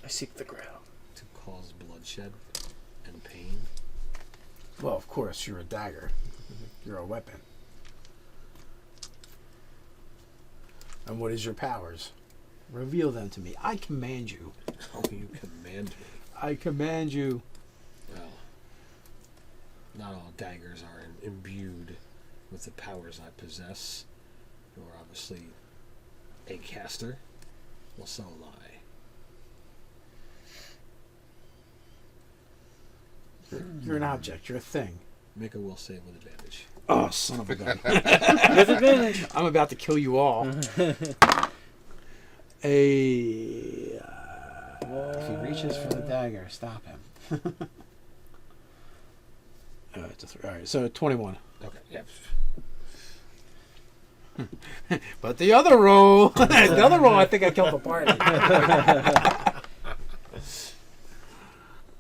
I seek the ground. To cause bloodshed and pain? Well, of course, you're a dagger. You're a weapon. And what is your powers? Reveal them to me. I command you. Oh, you command me. I command you. Well, not all daggers are imbued with the powers I possess. You're obviously a caster. Well, so am I. You're an object. You're a thing. Make a will save with advantage. Oh, son of a gun. With advantage. I'm about to kill you all. If he reaches for the dagger, stop him. It's a 3. All right, so 21. Okay, yeah. But the other roll, I think I killed the party.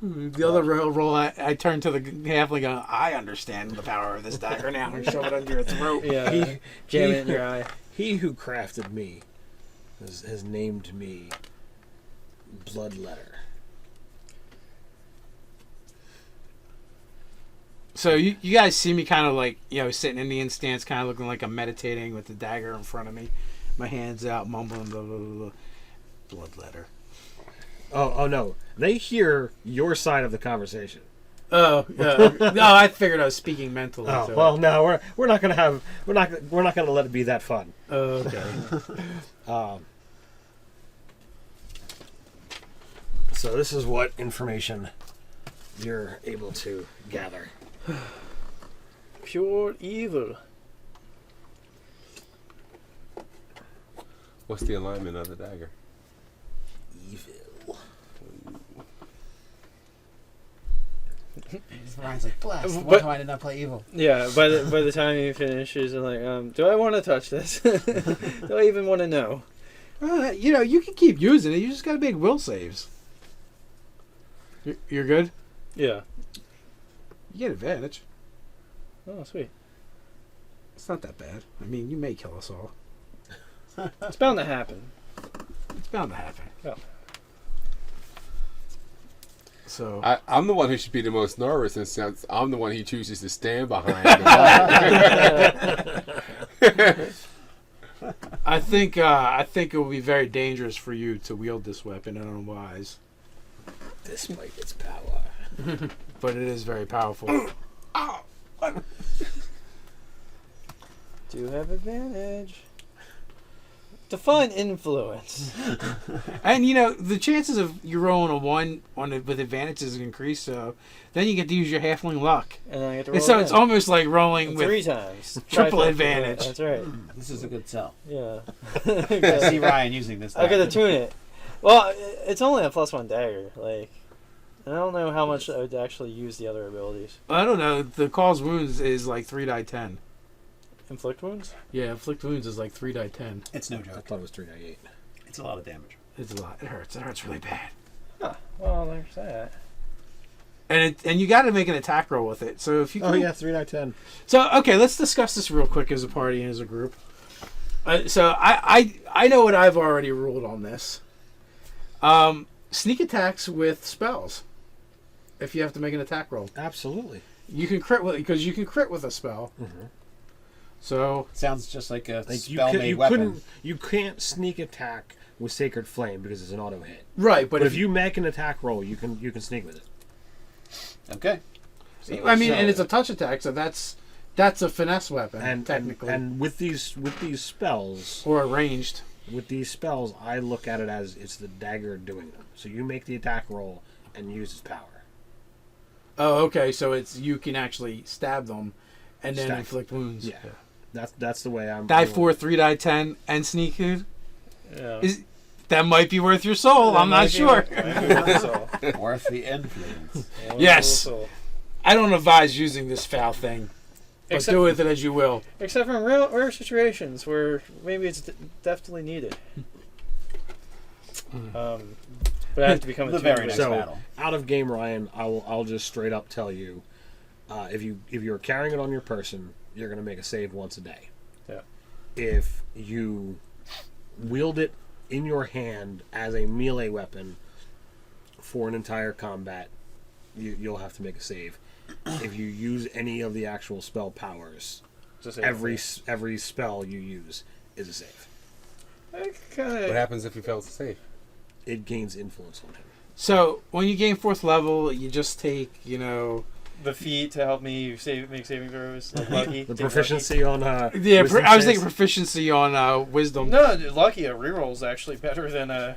The other roll, I turn to the halfling, going, I understand the power of this dagger now, and shove it under your throat. Yeah. Jam it in your eye. He who crafted me has named me Bloodletter. So you guys see me kind of like, sitting in Indian stance, kind of looking like I'm meditating with the dagger in front of me, my hands out, mumbling, blah, blah, blah, blah. Bloodletter. Oh no! They hear your side of the conversation. Oh, no! I figured I was speaking mentally. Oh so. well, no, we're not gonna let it be that fun. Okay. So this is what information you're able to gather. Pure evil. What's the alignment of the dagger? Evil. Ryan's like, blessed. But- One time I did not play evil. Yeah, by the time he finishes, I'm like, do I want to touch this? Do I even want to know? You can keep using it. You just got to make will saves. You're good? Yeah. You get advantage. Oh, sweet. It's not that bad. I mean, you may kill us all. It's bound to happen. It's bound to happen. Yeah. So I'm the one who should be the most nervous, and since I'm the one he chooses to stand behind. I think it will be very dangerous for you to wield this weapon unwise, Despite its power. but it is very powerful. Do have advantage. Define influence. And the chances of you rolling a 1 with advantage is increased, so then you get to use your halfling luck. And then I get to roll And so again. it's almost like rolling with 3 times. triple Trifecta. advantage. That's right. This is a good sell. Yeah. I see Ryan using this. I gotta tune it. Well, it's only a +1 dagger. Like, I don't know how much I would actually use the other abilities. I don't know. The cause wounds is like 3d10. Inflict wounds? Yeah, inflict wounds is like 3d10. It's no I joke. thought it was 3d8. It's a lot of damage. It's a lot. It hurts. It hurts really bad. Huh. Well, there's that. And you got to make an attack roll with it. So if you can, 3d10. So okay, let's discuss this real quick as a party and as a group. So I know what I've already ruled on this. Sneak attacks with spells. If you have to make an attack roll, Absolutely. you can crit because you can crit with a spell. Mm-hmm. So Sounds just like a Like spell-made weapon. you can't sneak attack with Sacred Flame because it's an auto hit. right, But if you make an attack roll, you can sneak with it. Okay. I mean, and it's a touch attack, so that's a finesse weapon, And technically, and with these spells, or a ranged. I look at it as it's the dagger doing them. So you make the attack roll and use its power. Oh, okay. So it's you can actually stab them, and then Stab. inflict wounds. Yeah, that's the way I'm. Die 4, 3 die 10, and sneak hood. Yeah. That might be worth your soul. I'm not sure. Worth the influence. Yes. I don't advise using this foul thing, but Except- do with it as you will. Except for in rare situations where maybe it's definitely needed. But I have to become a The very two- next So- battle. Out of game, Ryan, I'll just straight up tell you, if you're carrying it on your person, you're gonna make a save once a day. Yeah. If you wield it in your hand as a melee weapon for an entire combat, you'll have to make a save. If you use any of the actual spell powers, Just say every spell you use is a save. What What happens if he fails to save? It gains influence on him. So when you gain 4th level, you just take, the feat to help me make saving throws. Like lucky. The Take proficiency on yeah. wisdom I was saves. thinking proficiency on wisdom. Lucky. No, lucky a reroll is actually better than a.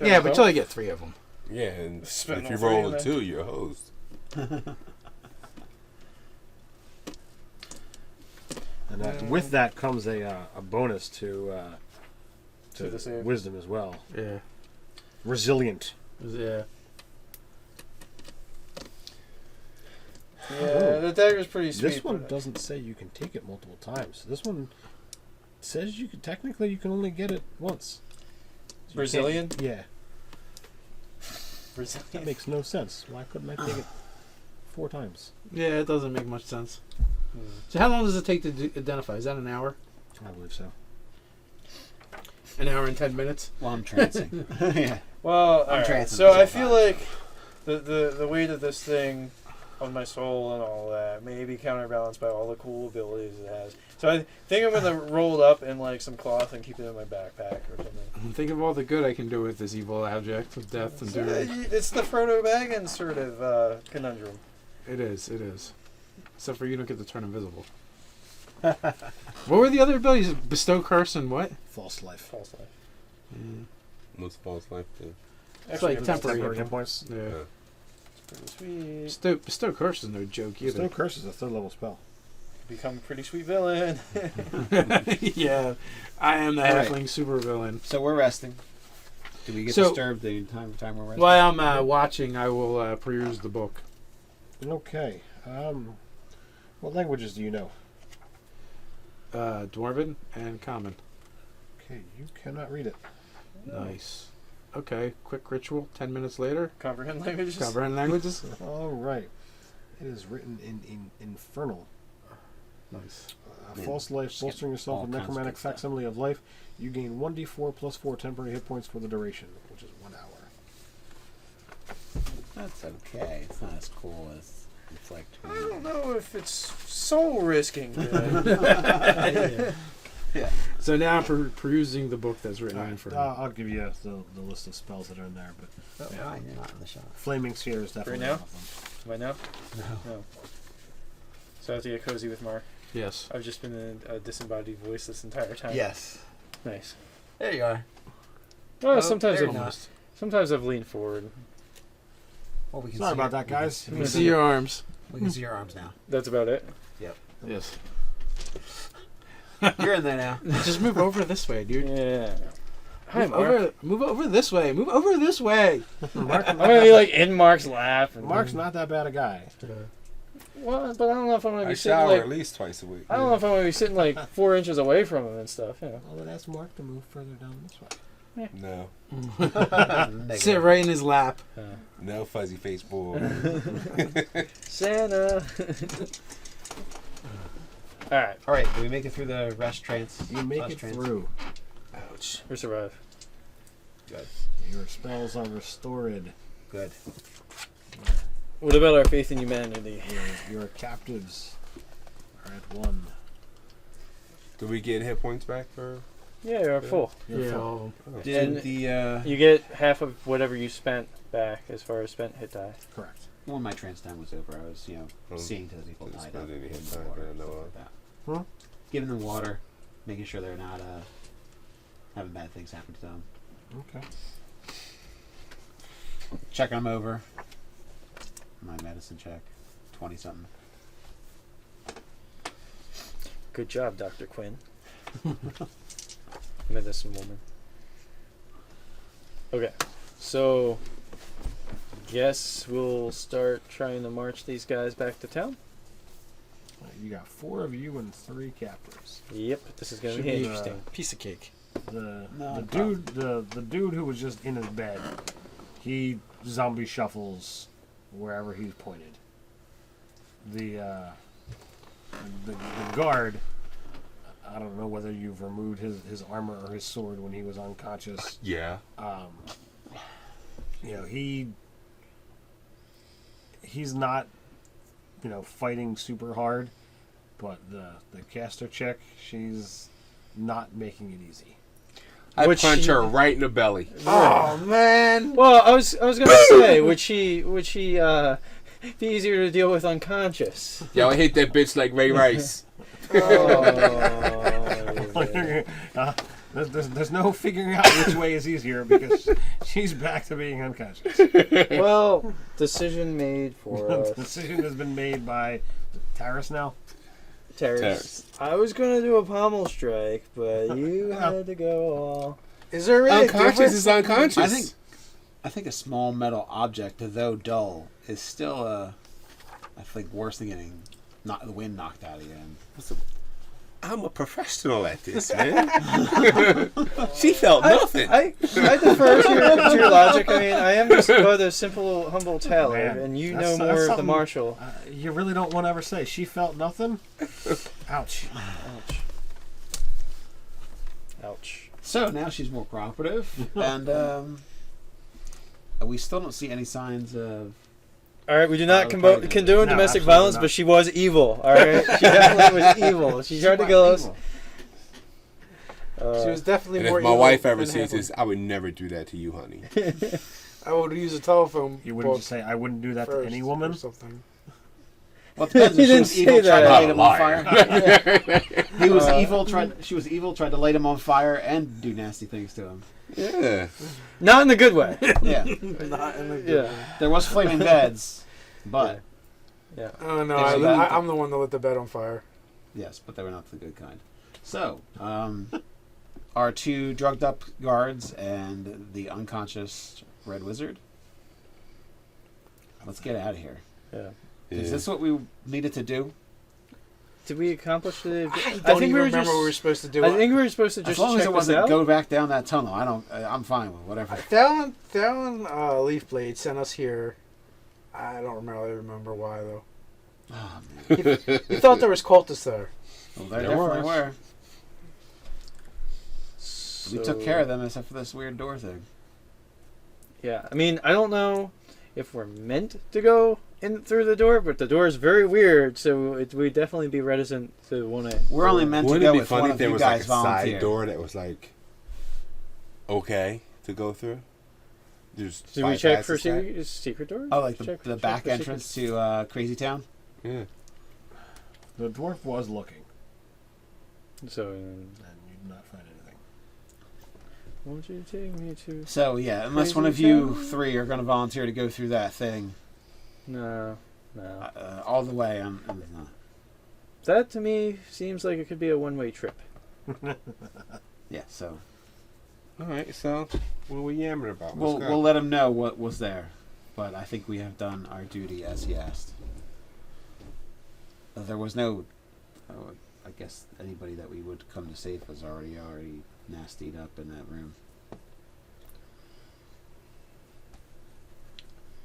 Yeah, but you only get 3 of them. Yeah, and Spend if you all three roll of a that. 2, you're hosed. And with that comes a bonus to the save. wisdom as well. Yeah. Resilient. Yeah. Yeah, the dagger's pretty sweet. This one but- doesn't say you can take it multiple times. This one says you can only get it once. So you Brazilian? can't- Yeah, that Brazilian. makes no sense. Why couldn't I take it 4 times? Yeah, it doesn't make much sense. So how long does it take to identify? Is that an hour? I believe so. An hour and 10 minutes? Well, I'm trancing. Yeah. Well, I'm alright, trancing so for I so feel far. like the weight of this thing on my soul and all that may be counterbalanced by all the cool abilities it has. So I think I'm gonna roll it up in like some cloth and keep it in my backpack or something. Think of all the good I can do with this evil object of death and doom. It's the Frodo Baggins sort of conundrum. It is. Except for you don't get to turn invisible. What were the other abilities? Bestow curse and what? False life. False life. Most false life, too. It's like it's temporary. Temporary hit points. Yeah. pretty sweet. Bestow curse is no joke either. Bestow curse is a 3rd level spell. Become a pretty sweet villain. Yeah, I am the All right. halfling super villain. So we're resting. Do we get So- disturbed the entire time we're resting? While I'm watching, I will peruse the book. Okay. What languages do you know? Dwarven and common. Okay, you cannot read it. Nice. Okay, quick ritual. 10 minutes later. Comprehend languages. Covering languages. All right. It is written in Infernal. Nice. Man, False life, just bolstering get yourself all with kinds of necromantic good stuff. facsimile of life. You gain 1d4 plus 4 temporary hit points for the duration, which is 1 hour. That's okay. It's not as cool as Inflict. I don't know if it's soul risking. Yeah. So now I'm perusing the book that's written All in right, for I'll give you the list of spells that are in there, but You're not in the shop. Flaming Sphere is definitely now? one of them. Am I now? No. So I have to get cozy with Mark. Yes. I've just been a disembodied voice this entire time. Yes. Nice. There you are. Well, Oh, sometimes there I've, you go. sometimes I've leaned forward. Well, we can Sorry see about your- that, guys. You can see your arms. We can see your arms now. That's about it. Yes. You're in there now. Just move over this way, dude. Yeah. Hi, Move Mark. move over this way. Move over this way. I'm gonna be like in Mark's lap. And, Mark's not that bad a guy. Well, but I don't know if I'm gonna I be sitting shower like. at least twice a week. I don't know if I'm gonna be sitting like 4 inches away from him and stuff. You know. Well, then ask Mark to move further down this way. No. Sit right in his lap. No fuzzy face boy. Santa. All right, All right. Do we make it through the rest trance? You make Last it trance? through. ouch. We survive. Good. Your spells are restored. Good. What about our faith in humanity? Your captives are at 1. Do we get hit points back for? Yeah, you're full. You're Yeah. full. all of them. Did the You get half of whatever you spent back as far as spent hit die. Correct. When my trance time was over, I was, seeing to the people Didn't tied spend up. any hit giving time them water, that I know stuff of. like that. Huh? Giving them water, making sure they're not having bad things happen to them. Okay. Checking them over. My medicine check, 20-something. Good job, Dr. Quinn. Medicine woman. Okay, so guess we'll start trying to march these guys back to town. You got 4 of you and 3 captives. Yep, this is gonna Should be be, interesting. Piece of cake. The No the dude who was just in his bed, he zombie shuffles wherever he's pointed. The guard, I don't know whether you've removed his armor or his sword when he was unconscious. Yeah. He's not, fighting super hard, but the caster chick, she's not making it easy. I Would punch she- her right in the belly. Oh man! Well, I was gonna say, would she be easier to deal with unconscious? Yo, I hit that bitch like Ray Rice. There's no figuring out which way is easier because she's back to being unconscious. Well, decision made for The us. decision has been made by Taris now. Terrace. I was gonna do a pommel strike, but you had to go all. Is there really a Unconscious difference? is unconscious. I think a small metal object, though dull, is still I think worse than getting the wind knocked out of you. I'm a professional at this, man. She felt nothing. I defer to your logic. I mean, I am just but a simple, humble tailor, Man, and you know that's more of the something- martial. You really don't want to ever say she felt nothing. Ouch. Ouch. Ouch. So now she's more cooperative, and we still don't see any signs of. All right, we do not the party condone No, domestic absolutely violence, not. but she was evil. All right, she definitely was evil. She tried to kill us. She was definitely And more if my evil wife ever than sees Hamlin. this, I would never do that to you, honey. I would use a telephone. You wouldn't book just say, I wouldn't do that to first any or woman? something. Well, it depends. He If she didn't was say evil, tried to that. light him on fire. He was Uh, evil. She was evil. Tried to light him on fire and do nasty things to him. Yeah. Not in the good way. Yeah, Not in the good Yeah. way. there was flaming beds, but Yeah. Oh no, There's a lot- I'm the one that lit the bed on fire. yes, but they were not the good kind. So, our 2 drugged up guards and the unconscious Red Wizard. Let's get out of here. Yeah. Is this what we needed to do? Did we accomplish the? I don't even remember what we were supposed to do. I think we were supposed to just As long as check it this wasn't out. go back down that tunnel, I'm fine with whatever. Down Leafblade sent us here. I don't really remember why though. Oh, man. He thought there was cultists there. Well, there There definitely was. were. We took So- care of them except for this weird door thing. Yeah, I mean, I don't know if we're meant to go in through the door, but the door is very weird, so we'd definitely be reticent to want to. We're only meant to Wouldn't go it be if one funny if of there you was like guys a volunteer. side door that was like okay to go through? Just Did we check bypass for the side? secret doors? Oh, like Check- the check back for entrance secret- to Crazy Town? Yeah. The dwarf was looking, So, and you did not find anything. won't you take me to? So, yeah, unless Crazy one of you Town? 3 are going to volunteer to go through that thing No. all the way, I'm not. That to me seems like it could be a one-way trip. Yeah, so All right. So what are we yammering about? we'll Let's go. let him know what was there. But I think we have done our duty as he asked. There was no... I guess anybody that we would come to save was already nastied up in that room.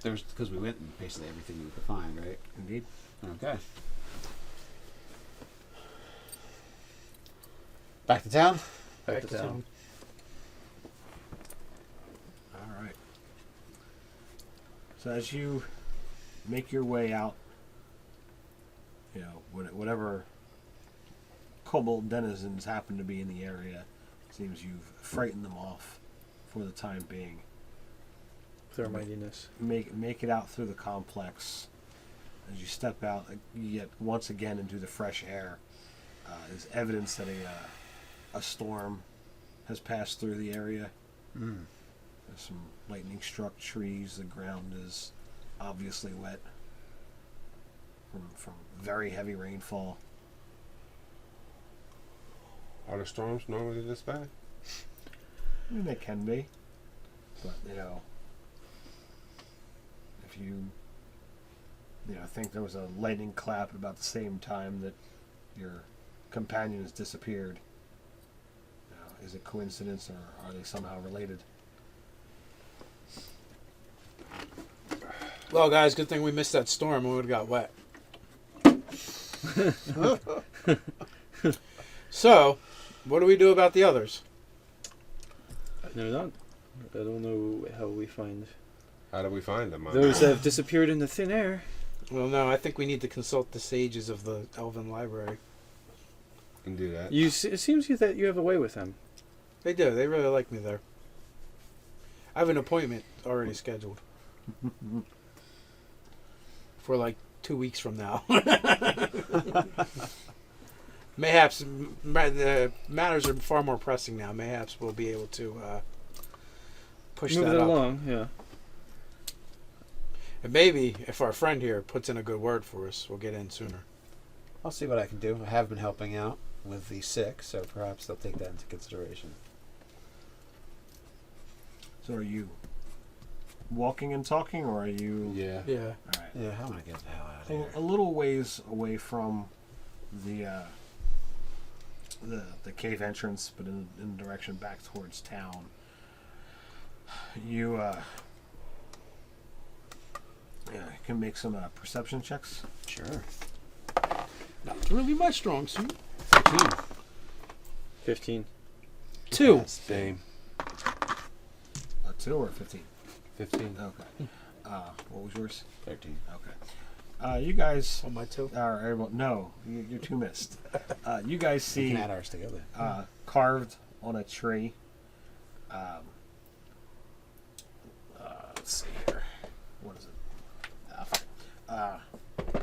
There's because we went and basically everything we could find, right? Indeed. Okay. Back to town? Back to town. All right. So as you make your way out, whatever kobold denizens happen to be in the area, it seems you've frightened them off for the time being. with their mightiness. make it out through the complex. As you step out, you get once again into the fresh air. There's evidence that a storm has passed through the area. Mm. There's some lightning-struck trees. The ground is obviously wet from very heavy rainfall. Are the storms normally this bad? I mean, they can be, but if you think there was a lightning clap at about the same time that your companions disappeared, is it coincidence or are they somehow related? Well, guys, good thing we missed that storm. We would have got wet. So, what do we do about the others? No, not. I don't know how we find How do we find them? those that have disappeared into thin air. Well, no, I think we need to consult the sages of the Elven Library. Can do that. It seems that you have a way with them. They do. They really like me there. I have an appointment already scheduled. For like 2 weeks from now. Mayhaps the matters are far more pressing now. Mayhaps we'll be able to push Move that it up. along, yeah. And maybe if our friend here puts in a good word for us, we'll get in sooner. I'll see what I can do. I have been helping out with the sick, so perhaps they'll take that into consideration. So are you walking and talking, or are you? Yeah. Yeah. All right. Yeah, I'm gonna get the hell out of here. A little ways away from the cave entrance, but in the direction back towards town. You can make some perception checks. Sure. Not really my strong suit. 15. 2. Yes. Same. A 2 or a 15? 15. Okay. What was yours? 13. Okay. You guys On my 2. are able. No, you're too missed. You guys We see can add ours together. carved on a tree. Let's see here. What is it?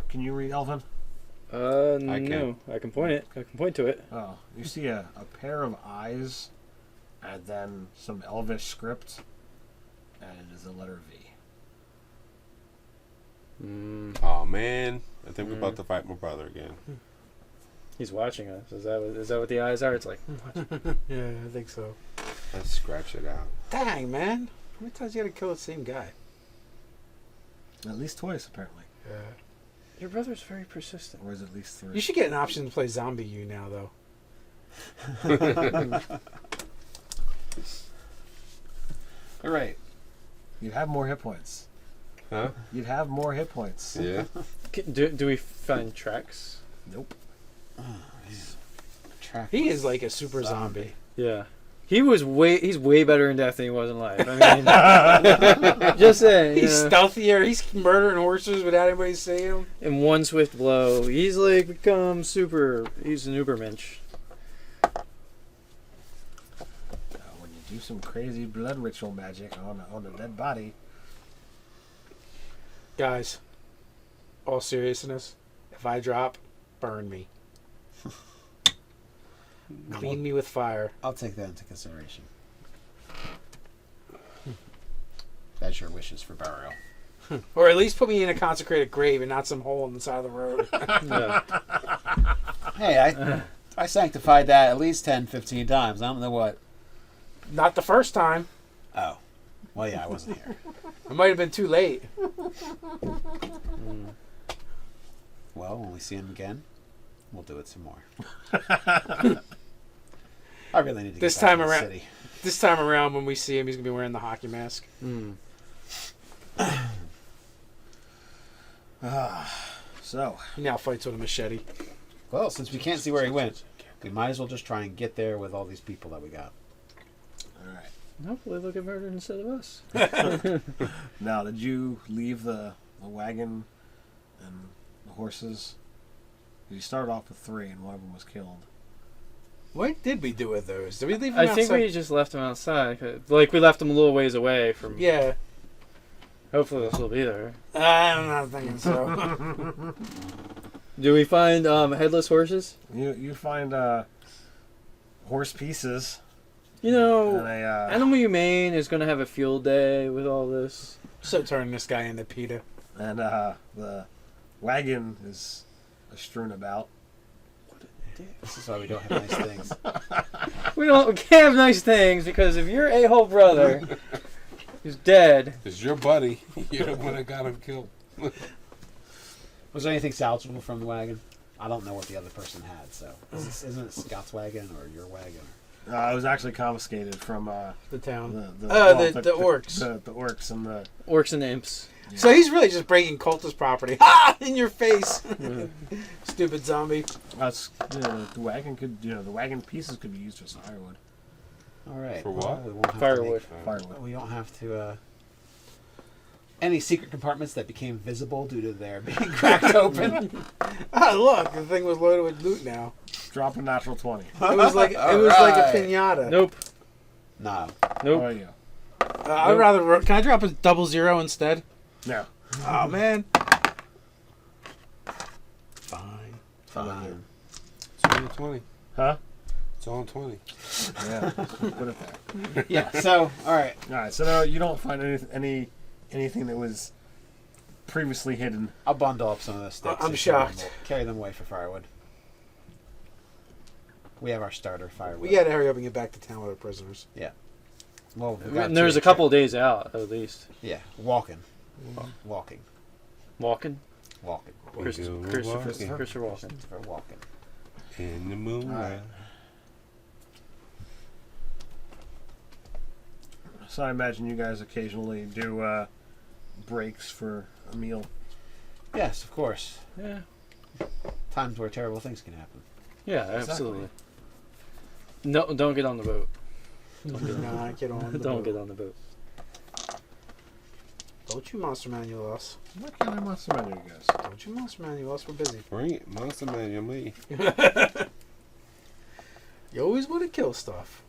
Can you read Elven? No. I can point it. I can point to it. Oh, you see a pair of eyes, and then some Elvish script, and it is the letter V. Oh man, I think we're about to fight my brother again. He's watching us. Is that what the eyes are? It's like, Yeah, I think so. Let's scratch it out. Dang, man. How many times you gotta kill the same guy? At least twice, apparently. Yeah. your brother's very persistent. Or is it at least 3? You should get an option to play Zombie U now, though. All right. You'd have more hit points. Huh? You'd have more hit points. Yeah. Do we find tracks? Nope. Oh, man. Track He is like a super zombie. Yeah. He's way better in death than he was in life. I mean, just saying. He's stealthier. He's murdering horses without anybody seeing him. In one swift blow, he's like become super. He's an ubermensch. When you do some crazy blood ritual magic on a dead body, Guys, all seriousness, if I drop, burn me. Clean me with fire. I'll take that into consideration. That's your wishes for burial. Or at least put me in a consecrated grave and not some hole on the side of the road. Yeah. Hey, I sanctified that at least 10, 15 times. I don't know what. Not the first time. Oh. Well, yeah, I wasn't here. It might have been too late. Well, when we see him again, we'll do it some more. I really need to get This back time to the around- city. This time around, when we see him, he's going to be wearing the hockey mask. so He now fights with a machete. Well, since we can't see where he went, we might as well just try and get there with all these people that we got. all right. Hopefully they'll get murdered instead of us. Now, did you leave the wagon and the horses? You started off with 3, and one of them was killed. What did we do with those? Did we leave them I outside? think we just left him outside. Like we left him a little ways away from. Yeah. Hopefully they'll still be there. I'm not thinking so. Do we find headless horses? You find horse pieces. You know, And a, Animal Humane is going to have a field day with all this. So turning this guy into PETA. and the wagon is strewn about. This is why we don't have nice things. We can't have nice things because if your a-hole brother is dead. It's your buddy. You're the one that got him killed. Was there anything salvageable from the wagon? I don't know what the other person had, so isn't it Scott's wagon or your wagon? It was actually confiscated from The town. the orcs. The orcs and the Orcs and imps. yeah. So he's really just breaking cultist property. Ha! In your face. Stupid zombie. That's the wagon could the wagon pieces could be used as firewood. All right. For what? We won't have to Firewood. Firewood. we don't have to. Any secret compartments that became visible due to their being cracked open. Look, the thing was loaded with loot now. Drop a natural 20. It was like All like a right. pinata. Nope. No. Nope. Oh yeah. I'd rather. Can I drop a 00 instead? No. Oh man. Fine. Fine. It's only 20. Huh? It's only 20. Yeah. Put it there. Yeah. So, all right. All right. So now you don't find anything that was previously hidden. I'll bundle up some of those sticks. I'm and shocked. Carry them away for firewood. We have our starter firewood. We gotta hurry up and get back to town with our prisoners. Well, we've got And there's two a couple of days out, at least. Yeah, walking. Walking. Walking. Walking. Christopher Walken. For walking. In the moonlight. All right. So I imagine you guys occasionally do breaks for a meal. Yes, of course. Yeah. Times where terrible things can happen. Yeah, absolutely. No, don't get on the boat. Nah, get on. The Don't boat. get on the boat. Don't you monster manual us. What kind of monster menu, you guys? Don't you monster manual us. We're busy. Bring it. Monster Manual me. You always want to kill stuff.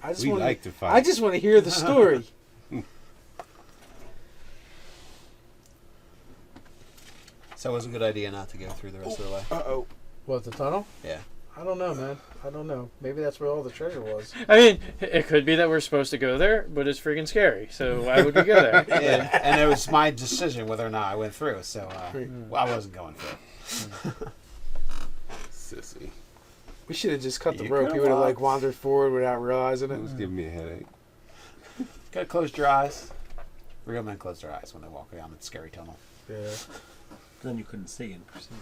I just We want. like to fight. I just want to hear the story. So it was a good idea not to go through the rest of the way. Uh-oh. What, the tunnel? Yeah. I don't know, man. I don't know. Maybe that's where all the treasure was. I mean, it could be that we're supposed to go there, but it's freaking scary. So why would we go there? Yeah, and it was my decision whether or not I went through. So well, I wasn't going through. Sissy. We should have just cut the You rope. could've You would have walked. wandered forward without realizing It it. was giving me a headache. Gotta close your eyes. Real men close their eyes when they walk down the scary tunnel. Yeah. Then you couldn't see and perceive.